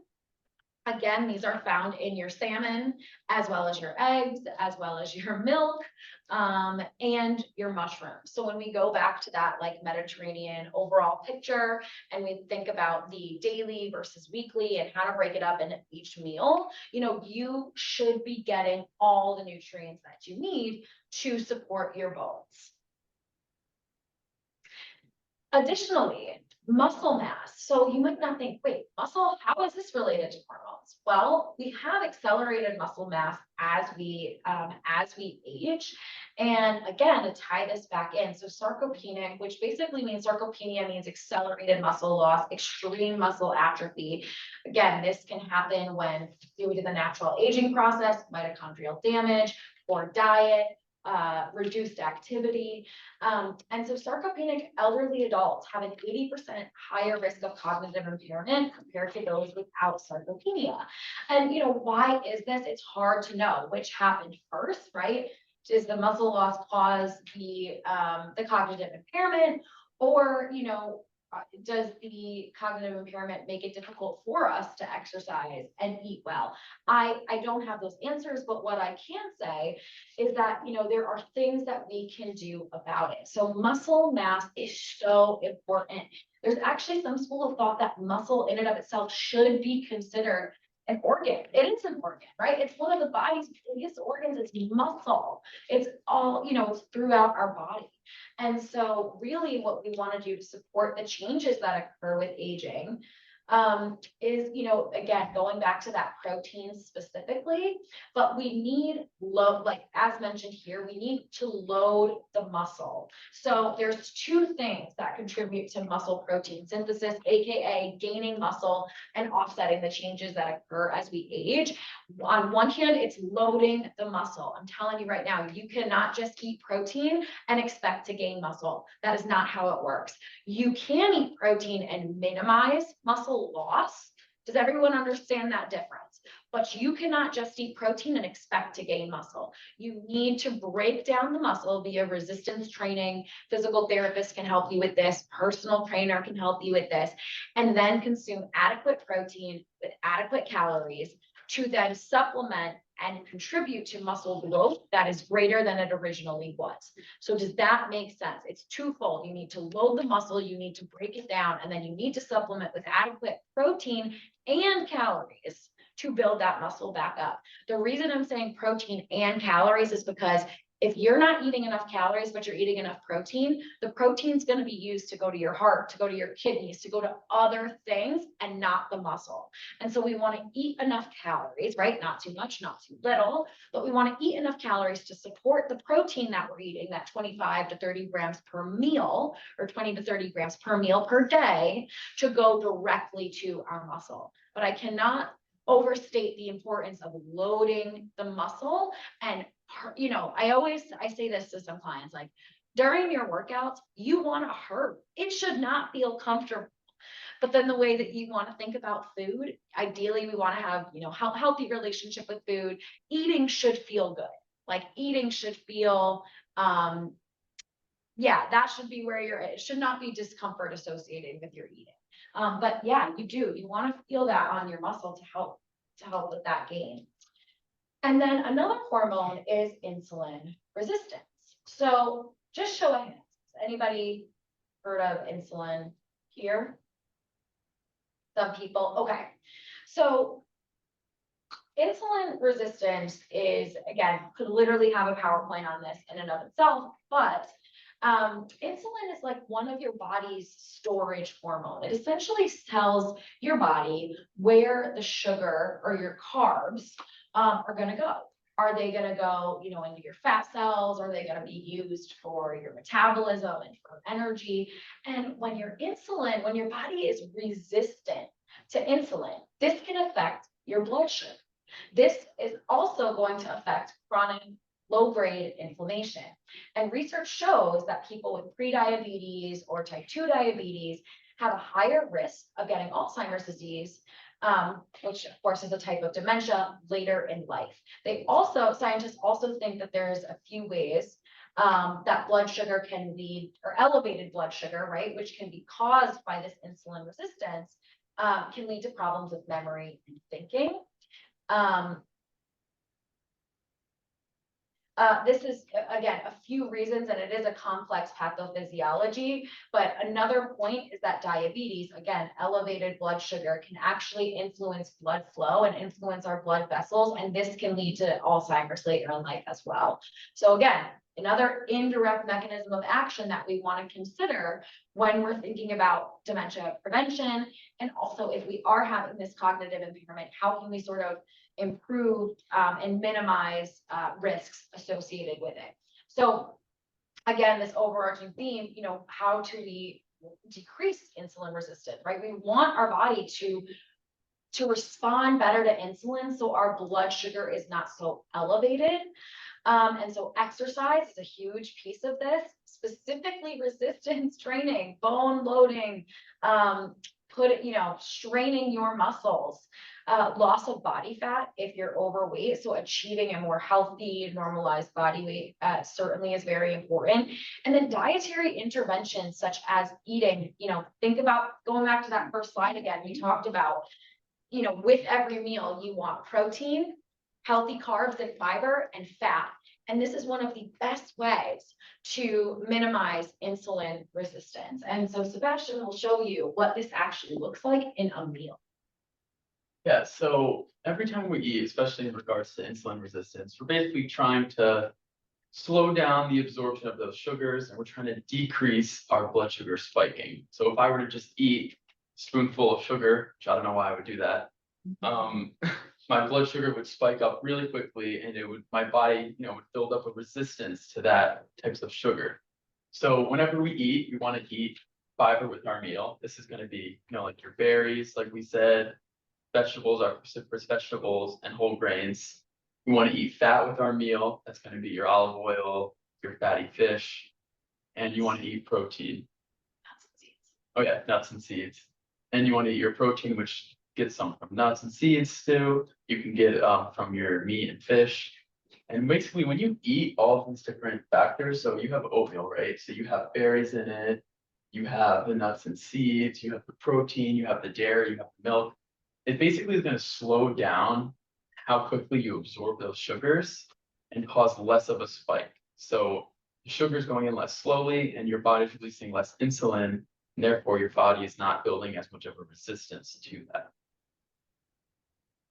Again, these are found in your salmon, as well as your eggs, as well as your milk, and your mushrooms. So when we go back to that like Mediterranean overall picture, and we think about the daily versus weekly and how to break it up in each meal, you should be getting all the nutrients that you need to support your bones. Additionally, muscle mass. So you might not think, wait, muscle, how is this related to hormones? Well, we have accelerated muscle mass as we age. And again, to tie this back in, so sarcopenic, which basically means sarcopenia means accelerated muscle loss, extreme muscle atrophy. Again, this can happen when due to the natural aging process, mitochondrial damage, poor diet, reduced activity. And so sarcopenic elderly adults have an 80% higher risk of cognitive impairment compared to those without sarcopenia. And, why is this? It's hard to know which happened first, right? Does the muscle loss cause the cognitive impairment, or, does the cognitive impairment make it difficult for us to exercise and eat well? I don't have those answers, but what I can say is that, there are things that we can do about it. So muscle mass is so important. There's actually some school of thought that muscle in and of itself should be considered an organ. It is an organ, right? It's one of the body's biggest organs. It's muscle. It's all, it's throughout our body. And so really what we want to do to support the changes that occur with aging is, again, going back to that protein specifically, but we need as mentioned here, we need to load the muscle. So there's 2 things that contribute to muscle protein synthesis, AKA gaining muscle and offsetting the changes that occur as we age. On one hand, it's loading the muscle. I'm telling you right now, you cannot just eat protein and expect to gain muscle. That is not how it works. You can eat protein and minimize muscle loss. Does everyone understand that difference? But you cannot just eat protein and expect to gain muscle. You need to break down the muscle via resistance training. Physical therapists can help you with this. Personal trainer can help you with this. And then consume adequate protein with adequate calories to then supplement and contribute to muscle growth that is greater than it originally was. So does that make sense? It's twofold. You need to load the muscle, you need to break it down, and then you need to supplement with adequate protein and calories to build that muscle back up. The reason I'm saying protein and calories is because if you're not eating enough calories, but you're eating enough protein, the protein's going to be used to go to your heart, to go to your kidneys, to go to other things and not the muscle. And so we want to eat enough calories, right? Not too much, not too little, but we want to eat enough calories to support the protein that we're eating, that 25 to 30 grams per meal or 20 to 30 grams per meal per day to go directly to our muscle. But I cannot overstate the importance of loading the muscle. And I say this to some clients, like during your workouts, you want to hurt. It should not feel comfortable. But then the way that you want to think about food, ideally we want to have, healthy relationship with food. Eating should feel good. Like eating should feel, that should be where it should not be discomfort associated with your eating. But yeah, you want to feel that on your muscle to help with that gain. And then another hormone is insulin resistance. So just show of hands. Anybody heard of insulin here? Some people, okay. So insulin resistance is, again, could literally have a PowerPoint on this in and of itself, but insulin is like one of your body's storage hormone. It essentially tells your body where the sugar or your carbs are going to go. Are they going to go, into your fat cells? Are they going to be used for your metabolism and for energy? And when your body is resistant to insulin, this can affect your blood sugar. This is also going to affect chronic low-grade inflammation. And research shows that people with prediabetes or type 2 diabetes have a higher risk of getting Alzheimer's disease, which of course is a type of dementia later in life. Scientists also think that there's a few ways that blood sugar can lead, or elevated blood sugar, right, which can be caused by this insulin resistance, can lead to problems with memory and thinking. This is, again, a few reasons, and it is a complex pathophysiology, but another point is that diabetes, again, elevated blood sugar can actually influence blood flow and influence our blood vessels, and this can lead to Alzheimer's later in life as well. So again, another indirect mechanism of action that we want to consider when we're thinking about dementia prevention, and also if we are having this cognitive impairment, how can we sort of improve and minimize risks associated with it. So again, this overarching theme, how do we decrease insulin resistance, right? We want our body to respond better to insulin so our blood sugar is not so elevated. And so exercise is a huge piece of this, specifically resistance training, bone loading, straining your muscles. Loss of body fat if you're overweight, so achieving a more healthy, normalized body weight certainly is very important. And then dietary interventions such as eating, think about going back to that first slide again, we talked about, with every meal you want protein, healthy carbs and fiber, and fat. And this is one of the best ways to minimize insulin resistance. And so Sebastian will show you what this actually looks like in a meal. Yeah, so every time we eat, especially in regards to insulin resistance, we're basically trying to slow down the absorption of those sugars, and we're trying to decrease our blood sugar spiking. So if I were to just eat a spoonful of sugar, which I don't know why I would do that, my blood sugar would spike up really quickly, and my body, would build up a resistance to that types of sugar. So whenever we eat, we want to eat fiber with our meal. This is going to be, like your berries, like we said. Vegetables are cruciferous vegetables and whole grains. We want to eat fat with our meal. That's going to be your olive oil, your fatty fish, and you want to eat protein. Nuts and seeds. Oh yeah, nuts and seeds. And you want to eat your protein, which get some from nuts and seeds too. You can get from your meat and fish. And basically, when you eat all of these different factors, so you have oatmeal, right? So you have berries in it, you have the nuts and seeds, you have the protein, you have the dairy, you have the milk. It basically is going to slow down how quickly you absorb those sugars and cause less of a spike. So the sugar is going in less slowly and your body's releasing less insulin, and therefore your body is not building as much of a resistance to that.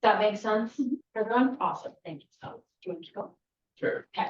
That makes sense for everyone? Awesome, thank you. So, do you want to keep going? Sure. Okay.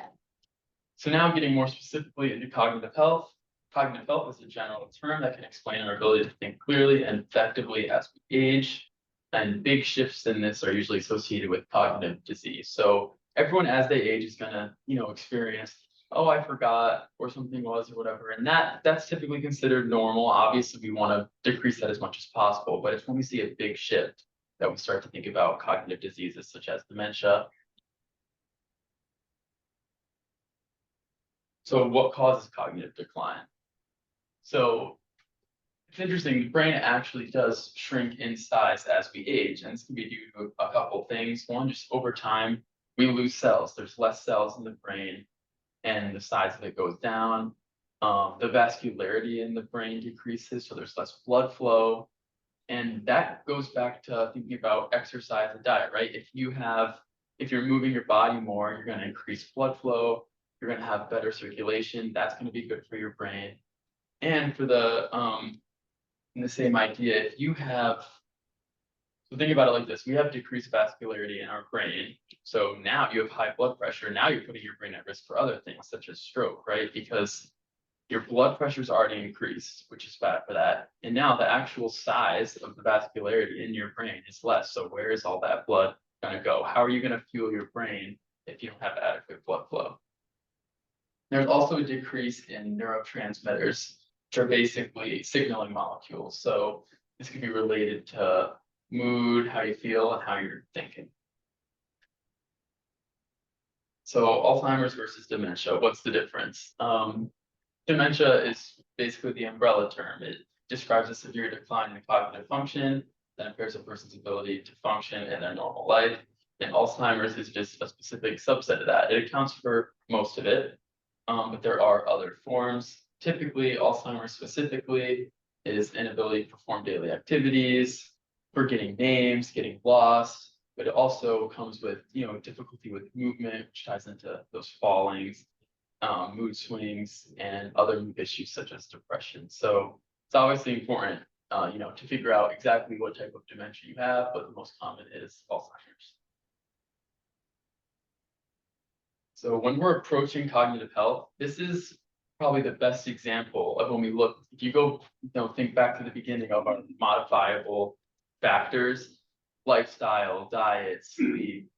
So now getting more specifically into cognitive health. Cognitive health is a general term that can explain our ability to think clearly and effectively as we age. And big shifts in this are usually associated with cognitive disease. So everyone as they age is gonna, experience, oh, I forgot, or something was, or whatever. And that's typically considered normal. Obviously, we want to decrease that as much as possible, but it's when we see a big shift that we start to think about cognitive diseases such as dementia. So what causes cognitive decline? So it's interesting, the brain actually does shrink in size as we age, and this can be due to a couple things. One, just over time, we lose cells. There's less cells in the brain, and the size of it goes down. The vascularity in the brain decreases, so there's less blood flow. And that goes back to thinking about exercise and diet, right? If you're moving your body more, you're going to increase blood flow, you're going to have better circulation. That's going to be good for your brain. And for in the same idea, so think about it like this, we have decreased vascularity in our brain. So now you have high blood pressure. Now you're putting your brain at risk for other things such as stroke, right? Because your blood pressure is already increased, which is bad for that. And now the actual size of the vascularity in your brain is less. So where is all that blood going to go? How are you going to fuel your brain if you don't have adequate blood flow? There's also a decrease in neurotransmitters, which are basically signaling molecules. So this could be related to mood, how you feel, and how you're thinking. So Alzheimer's versus dementia, what's the difference? Dementia is basically the umbrella term. It describes a severe decline in cognitive function that impairs a person's ability to function in their normal life. And Alzheimer's is just a specific subset of that. It accounts for most of it, but there are other forms. Typically, Alzheimer's specifically is inability to perform daily activities, forgetting names, getting lost, but it also comes with, difficulty with movement, which ties into those fallings, mood swings, and other mood issues such as depression. So it's obviously important, to figure out exactly what type of dementia you have, but the most common is Alzheimer's. So when we're approaching cognitive health, this is probably the best example of when we look, if you go, think back to the beginning of our modifiable factors, lifestyle, diet, sleep,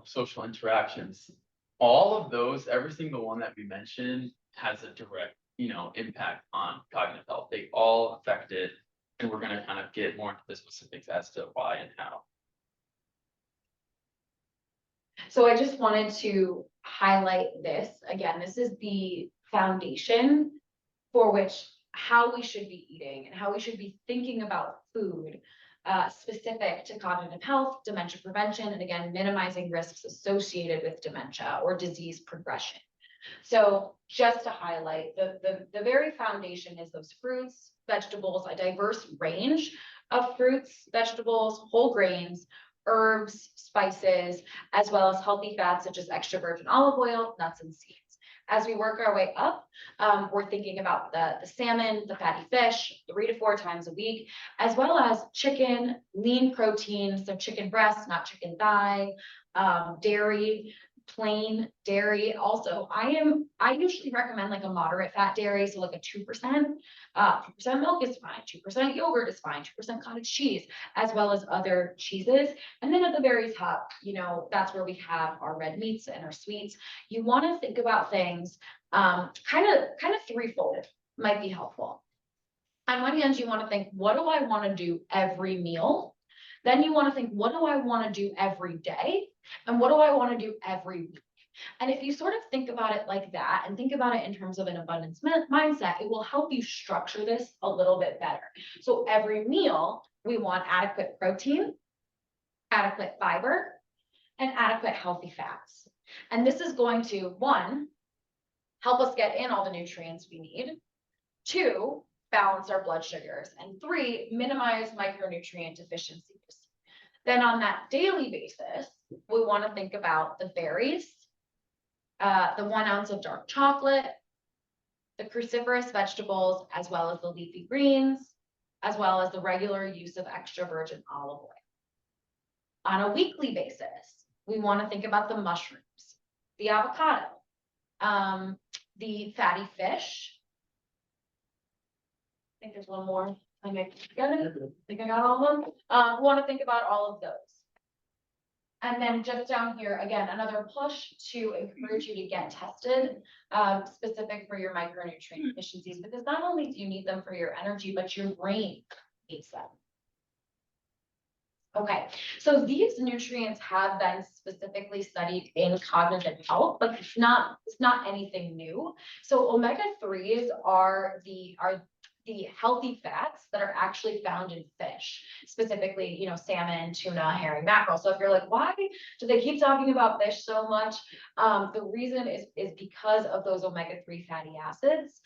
social interactions, all of those, every single one that we mentioned has a direct, impact on cognitive health. They all affect it, and we're going to kind of get more into the specifics as to why and how. So I just wanted to highlight this. Again, this is the foundation for which how we should be eating and how we should be thinking about food specific to cognitive health, dementia prevention, and again, minimizing risks associated with dementia or disease progression. So just to highlight, the very foundation is those fruits, vegetables, a diverse range of fruits, vegetables, whole grains, herbs, spices, as well as healthy fats such as extra virgin olive oil, nuts, and seeds. As we work our way up, we're thinking about the salmon, the fatty fish, 3 to 4 times a week, as well as chicken, lean protein, so chicken breast, not chicken thigh, dairy, plain dairy. Also, I usually recommend like a moderate fat dairy, so like a 2%. 2% milk is fine, 2% yogurt is fine, 2% cottage cheese, as well as other cheeses. And then at the very top, that's where we have our red meats and our sweets. You want to think about things kind of threefold might be helpful. On one hand, you want to think, what do I want to do every meal? Then you want to think, what do I want to do every day? And what do I want to do every week? And if you sort of think about it like that and think about it in terms of an abundance mindset, it will help you structure this a little bit better. So every meal, We want adequate protein, adequate fiber, and adequate healthy fats. And this is going to, one, help us get in all the nutrients we need. Two, balance our blood sugars. And three, minimize micronutrient deficiencies. Then on that daily basis, we want to think about the berries, the 1 ounce of dark chocolate, the cruciferous vegetables, as well as the leafy greens, as well as the regular use of extra virgin olive oil. On a weekly basis, we want to think about the mushrooms, the avocado, the fatty fish. I think there's one more. I think I got all of them. We want to think about all of those. And then just down here, again, another push to encourage you to get tested, specific for your micronutrient deficiencies, because not only do you need them for your energy, but your brain needs them. Okay, so these nutrients have been specifically studied in cognitive health, but it's not anything new. So omega-3s are the healthy fats that are actually found in fish, specifically, you know, salmon, tuna, herring, mackerel. So if you're like, why do they keep talking about fish so much? The reason is because of those omega-3 fatty acids,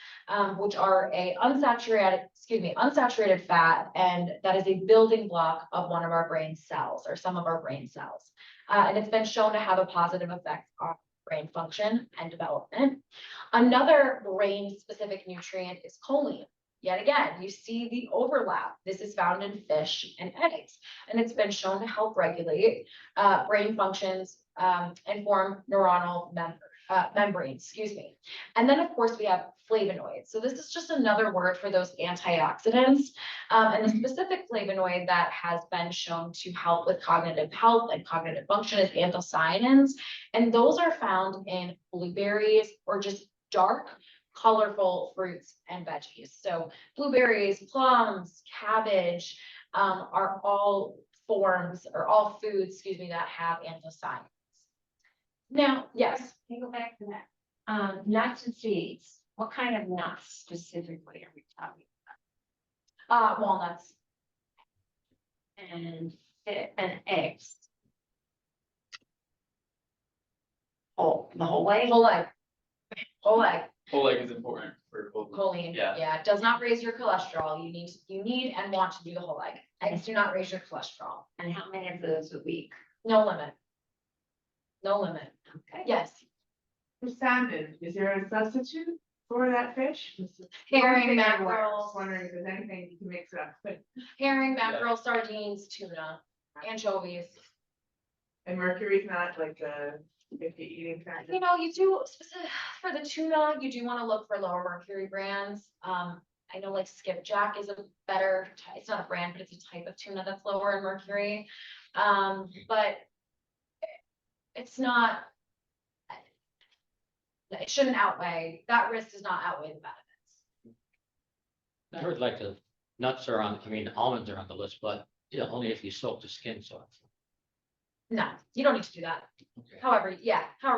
which are a unsaturated fat, and that is a building block of one of our brain cells, or some of our brain cells. And it's been shown to have a positive effect on brain function and development. Another brain-specific nutrient is choline. Yet again, you see the overlap. This is found in fish and eggs, and it's been shown to help regulate brain functions and form neuronal membranes, And then, of course, we have flavonoids. So this is just another word for those antioxidants. And the specific flavonoid that has been shown to help with cognitive health and cognitive function is anthocyanins. And those are found in blueberries or just dark, colorful fruits and veggies. So blueberries, plums, cabbage are all foods, that have anthocyanins. Now, yes. Can you go back to that? Nuts and seeds. What kind of nuts specifically are we talking Walnuts. And eggs. Oh, the whole way? Whole egg. Whole egg. Whole egg is important for Choline. Yeah. It does not raise your cholesterol. You need and want to do the whole egg. Eggs do not raise your cholesterol. And how many of those a week? No limit. No limit. Okay. Yes. The salmon, is there a substitute for that fish? Herring, One thing I mackerel. was wondering if there's anything you can mix up, but, Herring, mackerel, sardines, tuna, anchovies. and mercury's not like a 50 eating factor. You know, you do for the tuna, you do want to look for lower mercury brands. I know like skipjack is a better, it's not a brand, but it's a type of tuna that's lower in mercury. But it's not, it shouldn't outweigh, that risk does not outweigh the benefits. I heard like the nuts are on, almonds are on the list, but only if you soak the skin, so. No, you don't need to do that. Okay. However you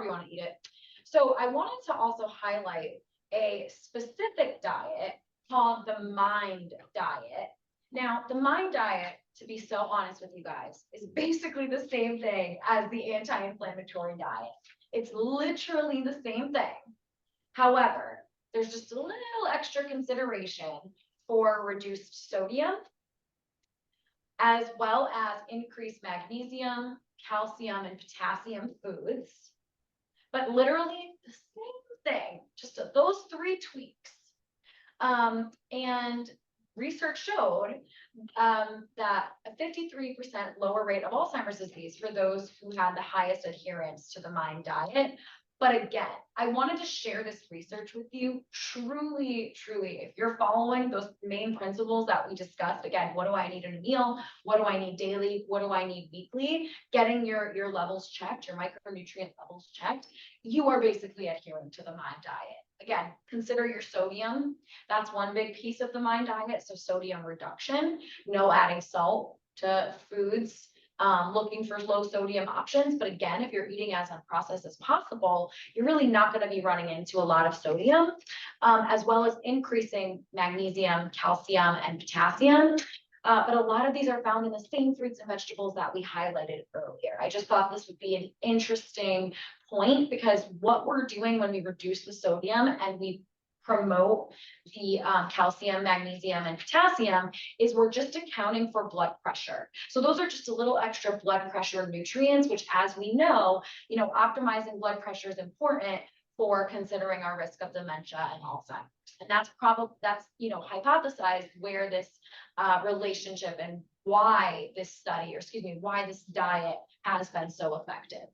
want to eat it. So I wanted to also highlight a specific diet called the MIND diet. Now, the MIND diet, to be so honest with you guys, is basically the same thing as the anti-inflammatory diet. It's literally the same thing. However, there's just a little extra consideration for reduced sodium, as well as increased magnesium, calcium, and potassium foods. But literally the same thing, just those 3 tweaks. And research showed that a 53% lower rate of Alzheimer's disease for those who had the highest adherence to the MIND diet. But again, I wanted to share this research with you. Truly, if you're following those main principles that we discussed, again, what do I need in a meal? What do I need daily? What do I need weekly? Getting your levels checked, your micronutrient levels checked, you are basically adhering to the MIND diet. Again, consider your sodium. That's one big piece of the MIND diet. So sodium reduction, no adding salt to foods, looking for low sodium options. But again, if you're eating as unprocessed as possible, you're really not going to be running into a lot of sodium, as well as increasing magnesium, calcium, and potassium. But a lot of these are found in the same fruits and vegetables that we highlighted earlier. I just thought this would be an interesting point because what we're doing when we reduce the sodium and we promote the calcium, magnesium, and potassium is we're just accounting for blood pressure. So those are just a little extra blood pressure nutrients, which as we know, optimizing blood pressure is important for considering our risk of dementia and Alzheimer's. And that's hypothesized where this relationship and why this study, or excuse me, why this diet has been so effective.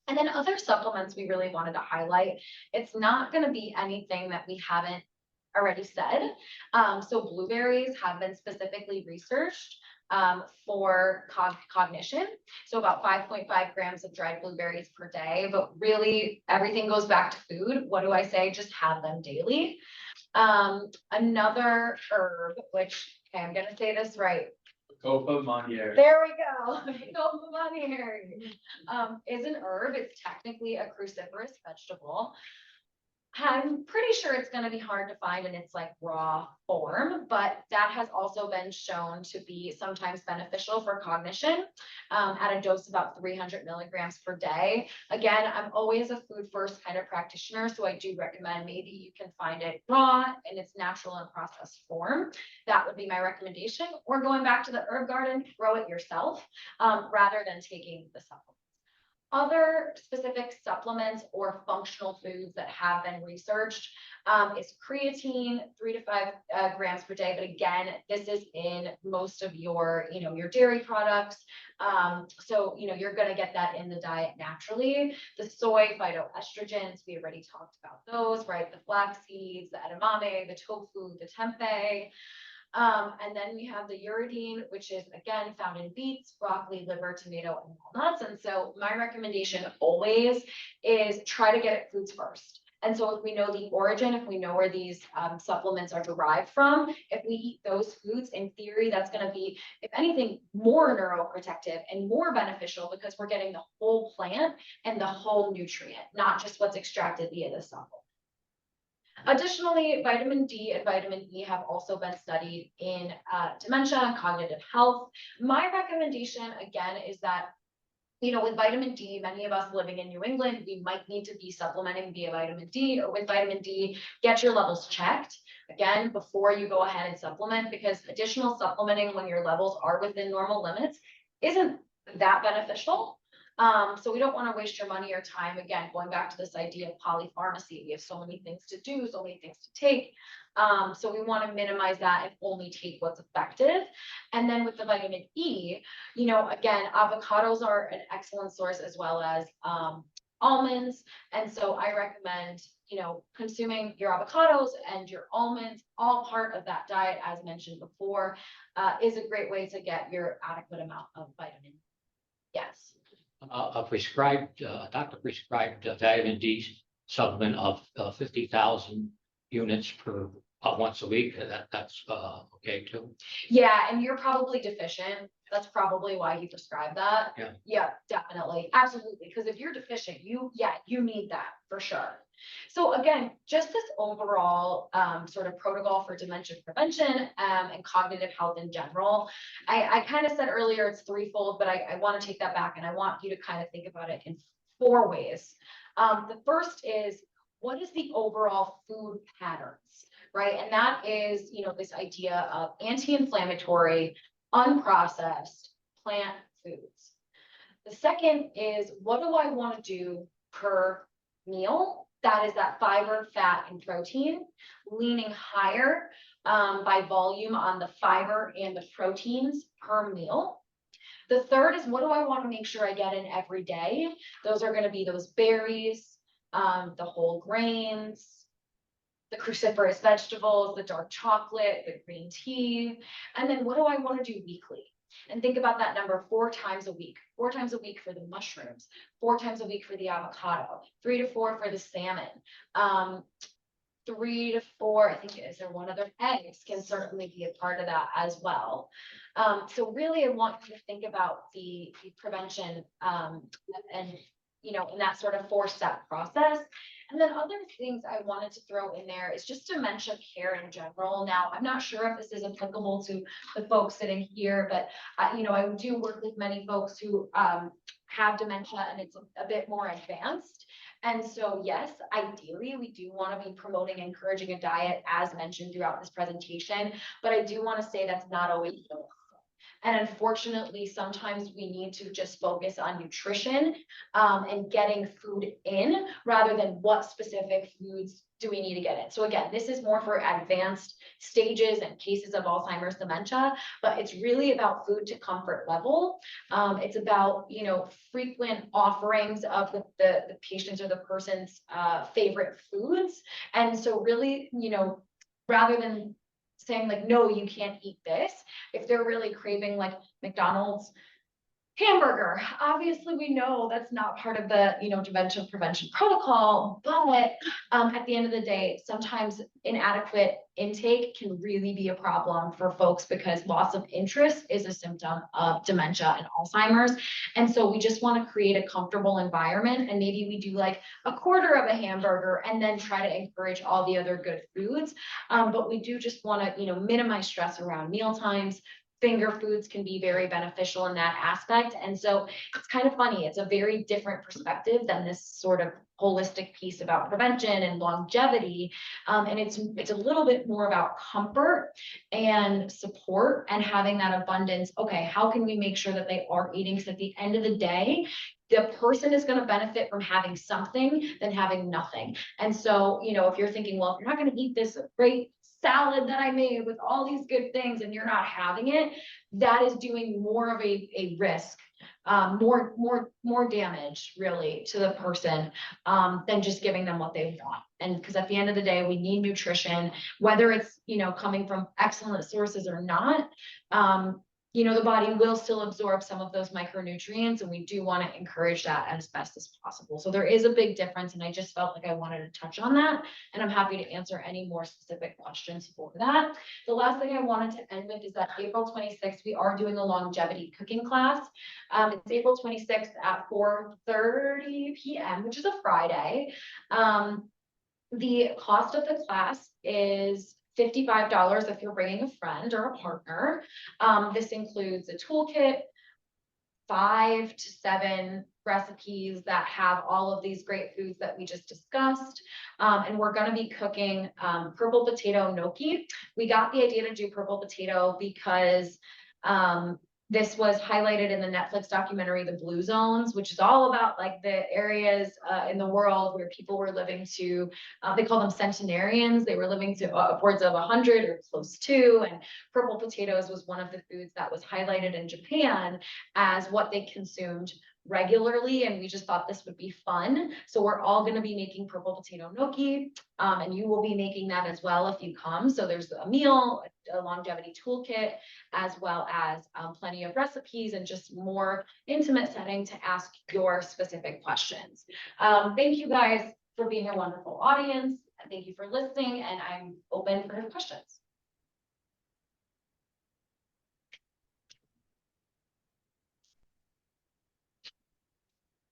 And then other supplements we really wanted to highlight. It's not going to be anything that we haven't already said. So blueberries have been specifically researched for cognition. So about 5.5 grams of dried blueberries per day, but really everything goes back to food. What do I say? Just have them daily. Another herb, which, okay, I'm going to say this right. Copa Monnieri. There we go. Copa Monnieri is an herb. It's technically a cruciferous vegetable. I'm pretty sure it's going to be hard to find in its like raw form, but that has also been shown to be sometimes beneficial for cognition at a dose about 300 milligrams per day. Again, I'm always a food first kind of practitioner, so I do recommend maybe you can find it raw in its natural and processed form. That would be my recommendation. Or going back to the herb garden, grow it yourself rather than taking the supplement. Other specific supplements or functional foods that have been researched is creatine, 3 to 5 grams per day. But again, this is in most of your, your dairy products. So, you're going to get that in the diet naturally. The soy phytoestrogens, we already talked about those, right? The flax seeds, the edamame, the tofu, the tempeh. And then we have the uridine, which is again found in beets, broccoli, liver, tomato, and walnuts. And so my recommendation always is try to get it foods first. And so if we know the origin, if we know where these supplements are derived from, if we eat those foods, in theory, that's going to be, if anything, more neuroprotective and more beneficial because we're getting the whole plant and the whole nutrient, not just what's extracted via the supplement. Additionally, vitamin D and vitamin E have also been studied in dementia and cognitive health. My recommendation, again, is that, with vitamin D, many of us living in New England, we might need to be supplementing via vitamin D, or with vitamin D, get your levels checked again before you go ahead and supplement, because additional supplementing when your levels are within normal limits isn't that beneficial. So we don't want to waste your money or time. Again, going back to this idea of polypharmacy, we have so many things to do, so many things to take. So we want to minimize that and only take what's effective. And then with the vitamin E, again, avocados are an excellent source as well as almonds. And so I recommend, consuming your avocados and your almonds, all part of that diet, as mentioned before, is a great way to get your adequate amount of vitamin E. Yes. A doctor prescribed vitamin D supplement of 50,000 units per once a week. That's okay too. Yeah, and you're probably deficient. That's probably why he prescribed that. Yeah, definitely. Absolutely. Because if you're deficient, you need that for sure. So again, just this overall sort of protocol for dementia prevention and cognitive health in general. I kind of said earlier it's threefold, but I want to take that back and I want you to kind of think about it in 4 ways. The first is, what is the overall food patterns, right? And that is, this idea of anti-inflammatory, unprocessed plant foods. The second is, what do I want to do per meal? That is that fiber, fat, and protein, leaning higher by volume on the fiber and the proteins per meal. The third is, what do I want to make sure I get in every day? Those are going to be those berries, the whole grains, the cruciferous vegetables, the dark chocolate, the green tea. And then what do I want to do weekly? And think about that number 4 times a week. 4 times a week for the mushrooms, 4 times a week for the avocado, 3 to 4 for the salmon, 3 to 4, I think, is there one other? Eggs can certainly be a part of that as well. So really, I want you to think about the prevention and, in that sort of 4-step process. And And then other things I wanted to throw in there is just dementia care in general. Now, I'm not sure if this is applicable to the folks sitting here, but I do work with many folks who have dementia and it's a bit more advanced. And so, yes, ideally, we do want to be promoting, encouraging a diet as mentioned throughout this presentation, but I do want to say that's not always the and unfortunately, sometimes we need to just focus on nutrition and getting food in rather than what specific foods do we need to get in. So again, this is more for advanced stages and cases of Alzheimer's dementia, but it's really about food to comfort level. It's about, frequent offerings of the patient's or the person's favorite foods. And so really, rather than saying like, no, you can't eat this. If they're really craving like McDonald's hamburger, obviously we know that's not part of the, dementia prevention protocol, but at the end of the day, sometimes inadequate intake can really be a problem for folks because loss of interest is a symptom of dementia and Alzheimer's. And so we just want to create a comfortable environment and maybe we do like a quarter of a hamburger and then try to encourage all the other good foods. But we do just want to, minimize stress around meal times. Finger foods can be very beneficial in that aspect. And so it's kind of funny. It's a very different perspective than this sort of holistic piece about prevention and longevity. And it's a little bit more about comfort and support and having that abundance. Okay, how can we make sure that they are eating? Because at the end of the day, the person is going to benefit from having something than having nothing. And so, if you're thinking, well, if you're not going to eat this great salad that I made with all these good things and you're not having it, that is doing more of a risk, more damage really to the person than just giving them what they want. And because at the end of the day, we need nutrition, whether it's, coming from excellent sources or not. The body will still absorb some of those micronutrients, and we do want to encourage that as best as possible. So there is a big difference, and I just felt like I wanted to touch on that, and I'm happy to answer any more specific questions for that. The last thing I wanted to end with is that April 26th, we are doing a longevity cooking class. It's April 26th at 4:30 p.m., which is a Friday. The cost of the class is $55 if you're bringing a friend or a partner. This includes a toolkit, 5 to 7 recipes that have all of these great foods that we just discussed. And we're going to be cooking purple potato gnocchi. We got the idea to do purple potato because this was highlighted in the Netflix documentary, The Blue Zones, which is all about like the areas in the world where people were living to, they call them centenarians. They were living to upwards of 100 or close to, and purple potatoes was one of the foods that was highlighted in Japan as what they consumed regularly, and we just thought this would be fun. So we're all going to be making purple potato gnocchi, and you will be making that as well if you come. So there's a meal, a longevity toolkit, as well as plenty of recipes and just more intimate setting to ask your specific questions. Thank you guys for being a wonderful audience. Thank you for listening, and I'm open for questions.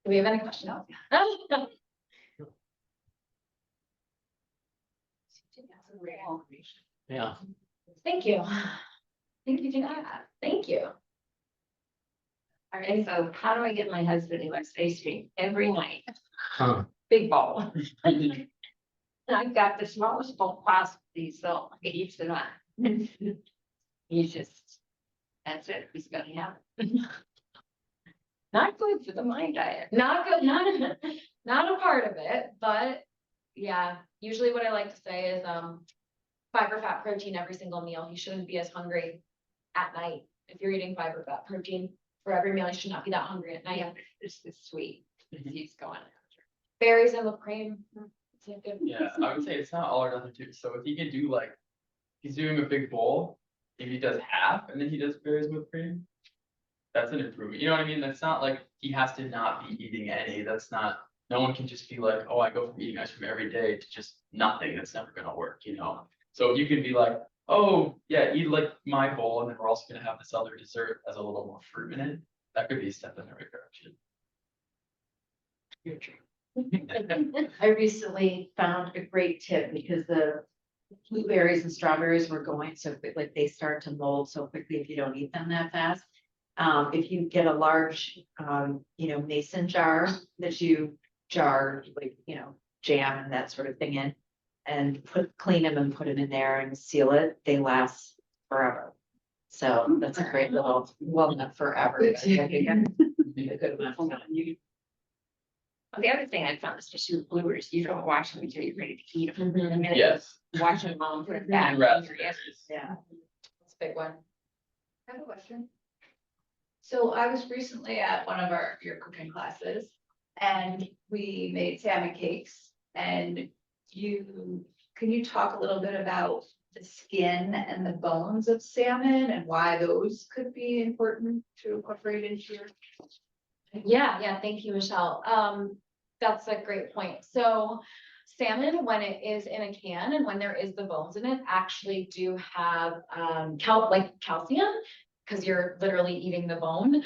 Do we have any questions? Yeah. Thank you. Thank you, Jeanette. Thank you. All right, so how do I get my husband to let space cream every night? Huh. Big bowl. And I've got the smallest bowl possible, so he eats it on. He's just, that's it, he's gonna have it. Not good for the mind diet. Not good, not a part of it, but yeah, usually what I like to say is fiber, fat, protein every single meal. You shouldn't be as hungry at night. If you're eating fiber, fat, protein for every meal, you should not be that hungry at night. Yeah, this is sweet. He's going after. Berries and whipped cream. It's a good. Yeah, I would say it's not all or nothing too. So if he can do like, he's doing a big bowl, if he does half and then he does berries with cream, that's an improvement. You know what I mean? That's not like he has to not be eating any. That's not, no one can just be like, oh, I go from eating ice cream every day to just nothing. That's never gonna work, So if you can be like, oh, yeah, eat like my bowl, and then we're also gonna have this other dessert as a little more fruit in it. That could be a step in the right direction. I recently found a great tip because the blueberries and strawberries were going so quick, like they start to mold so quickly if you don't eat them that fast. If you get a large, mason jar that you jar, like, jam and that sort of thing in. And clean them and put them in there and seal it, they last forever. So that's a great little, well, not forever. but I think a good amount of time. Well, the other thing I found, especially with blueberries, you don't wash them until you're ready to eat them. Mhm. The minute Yes. you wash them all and put it back. And you're raspberries. Yeah. That's a big one. I have a question. So I was recently at one of your cooking classes and we made salmon cakes and can you talk a little bit about the skin and the bones of salmon and why those could be important to incorporate into your? Yeah, thank you, Michelle. That's a great point. So salmon, when it is in a can and when there is the bones in it, actually do have calcium. Because you're literally eating the bone.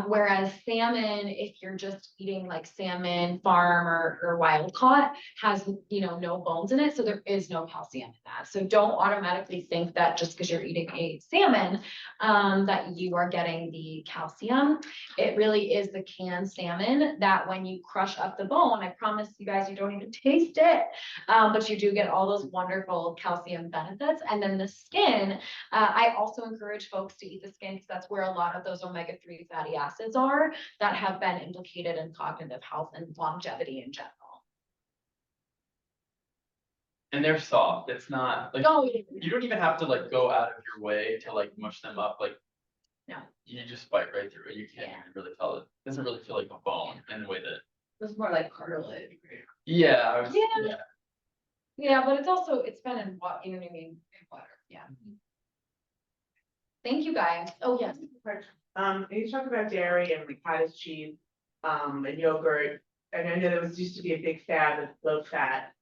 Whereas salmon, if you're just eating like salmon farm or wild caught, has, no bones in it. So there is no calcium in that. So don't automatically think that just because you're eating a salmon, that you are getting the calcium. It really is the canned salmon that when you crush up the bone, I promise you guys, you don't even taste it. But you do get all those wonderful calcium benefits. And then the skin, I also encourage folks to eat the skin because that's where a lot of those omega-3 fatty acids are that have been implicated in cognitive health and longevity in general. And they're soft. It's not like, Oh, you don't even have to like go out of your way to like mush them up, like. No. You just bite right through it. You can't Yeah. even really tell it. Doesn't really feel like a bone in the way that. It was more like cartilage. Yeah, I was, Yeah. Yeah, but it's been in what, you know what I mean? In water, yeah. Thank you, guys. Oh, yes. And you talk about dairy and like cottage cheese, and yogurt, and I know there used to be a big fad of low fat.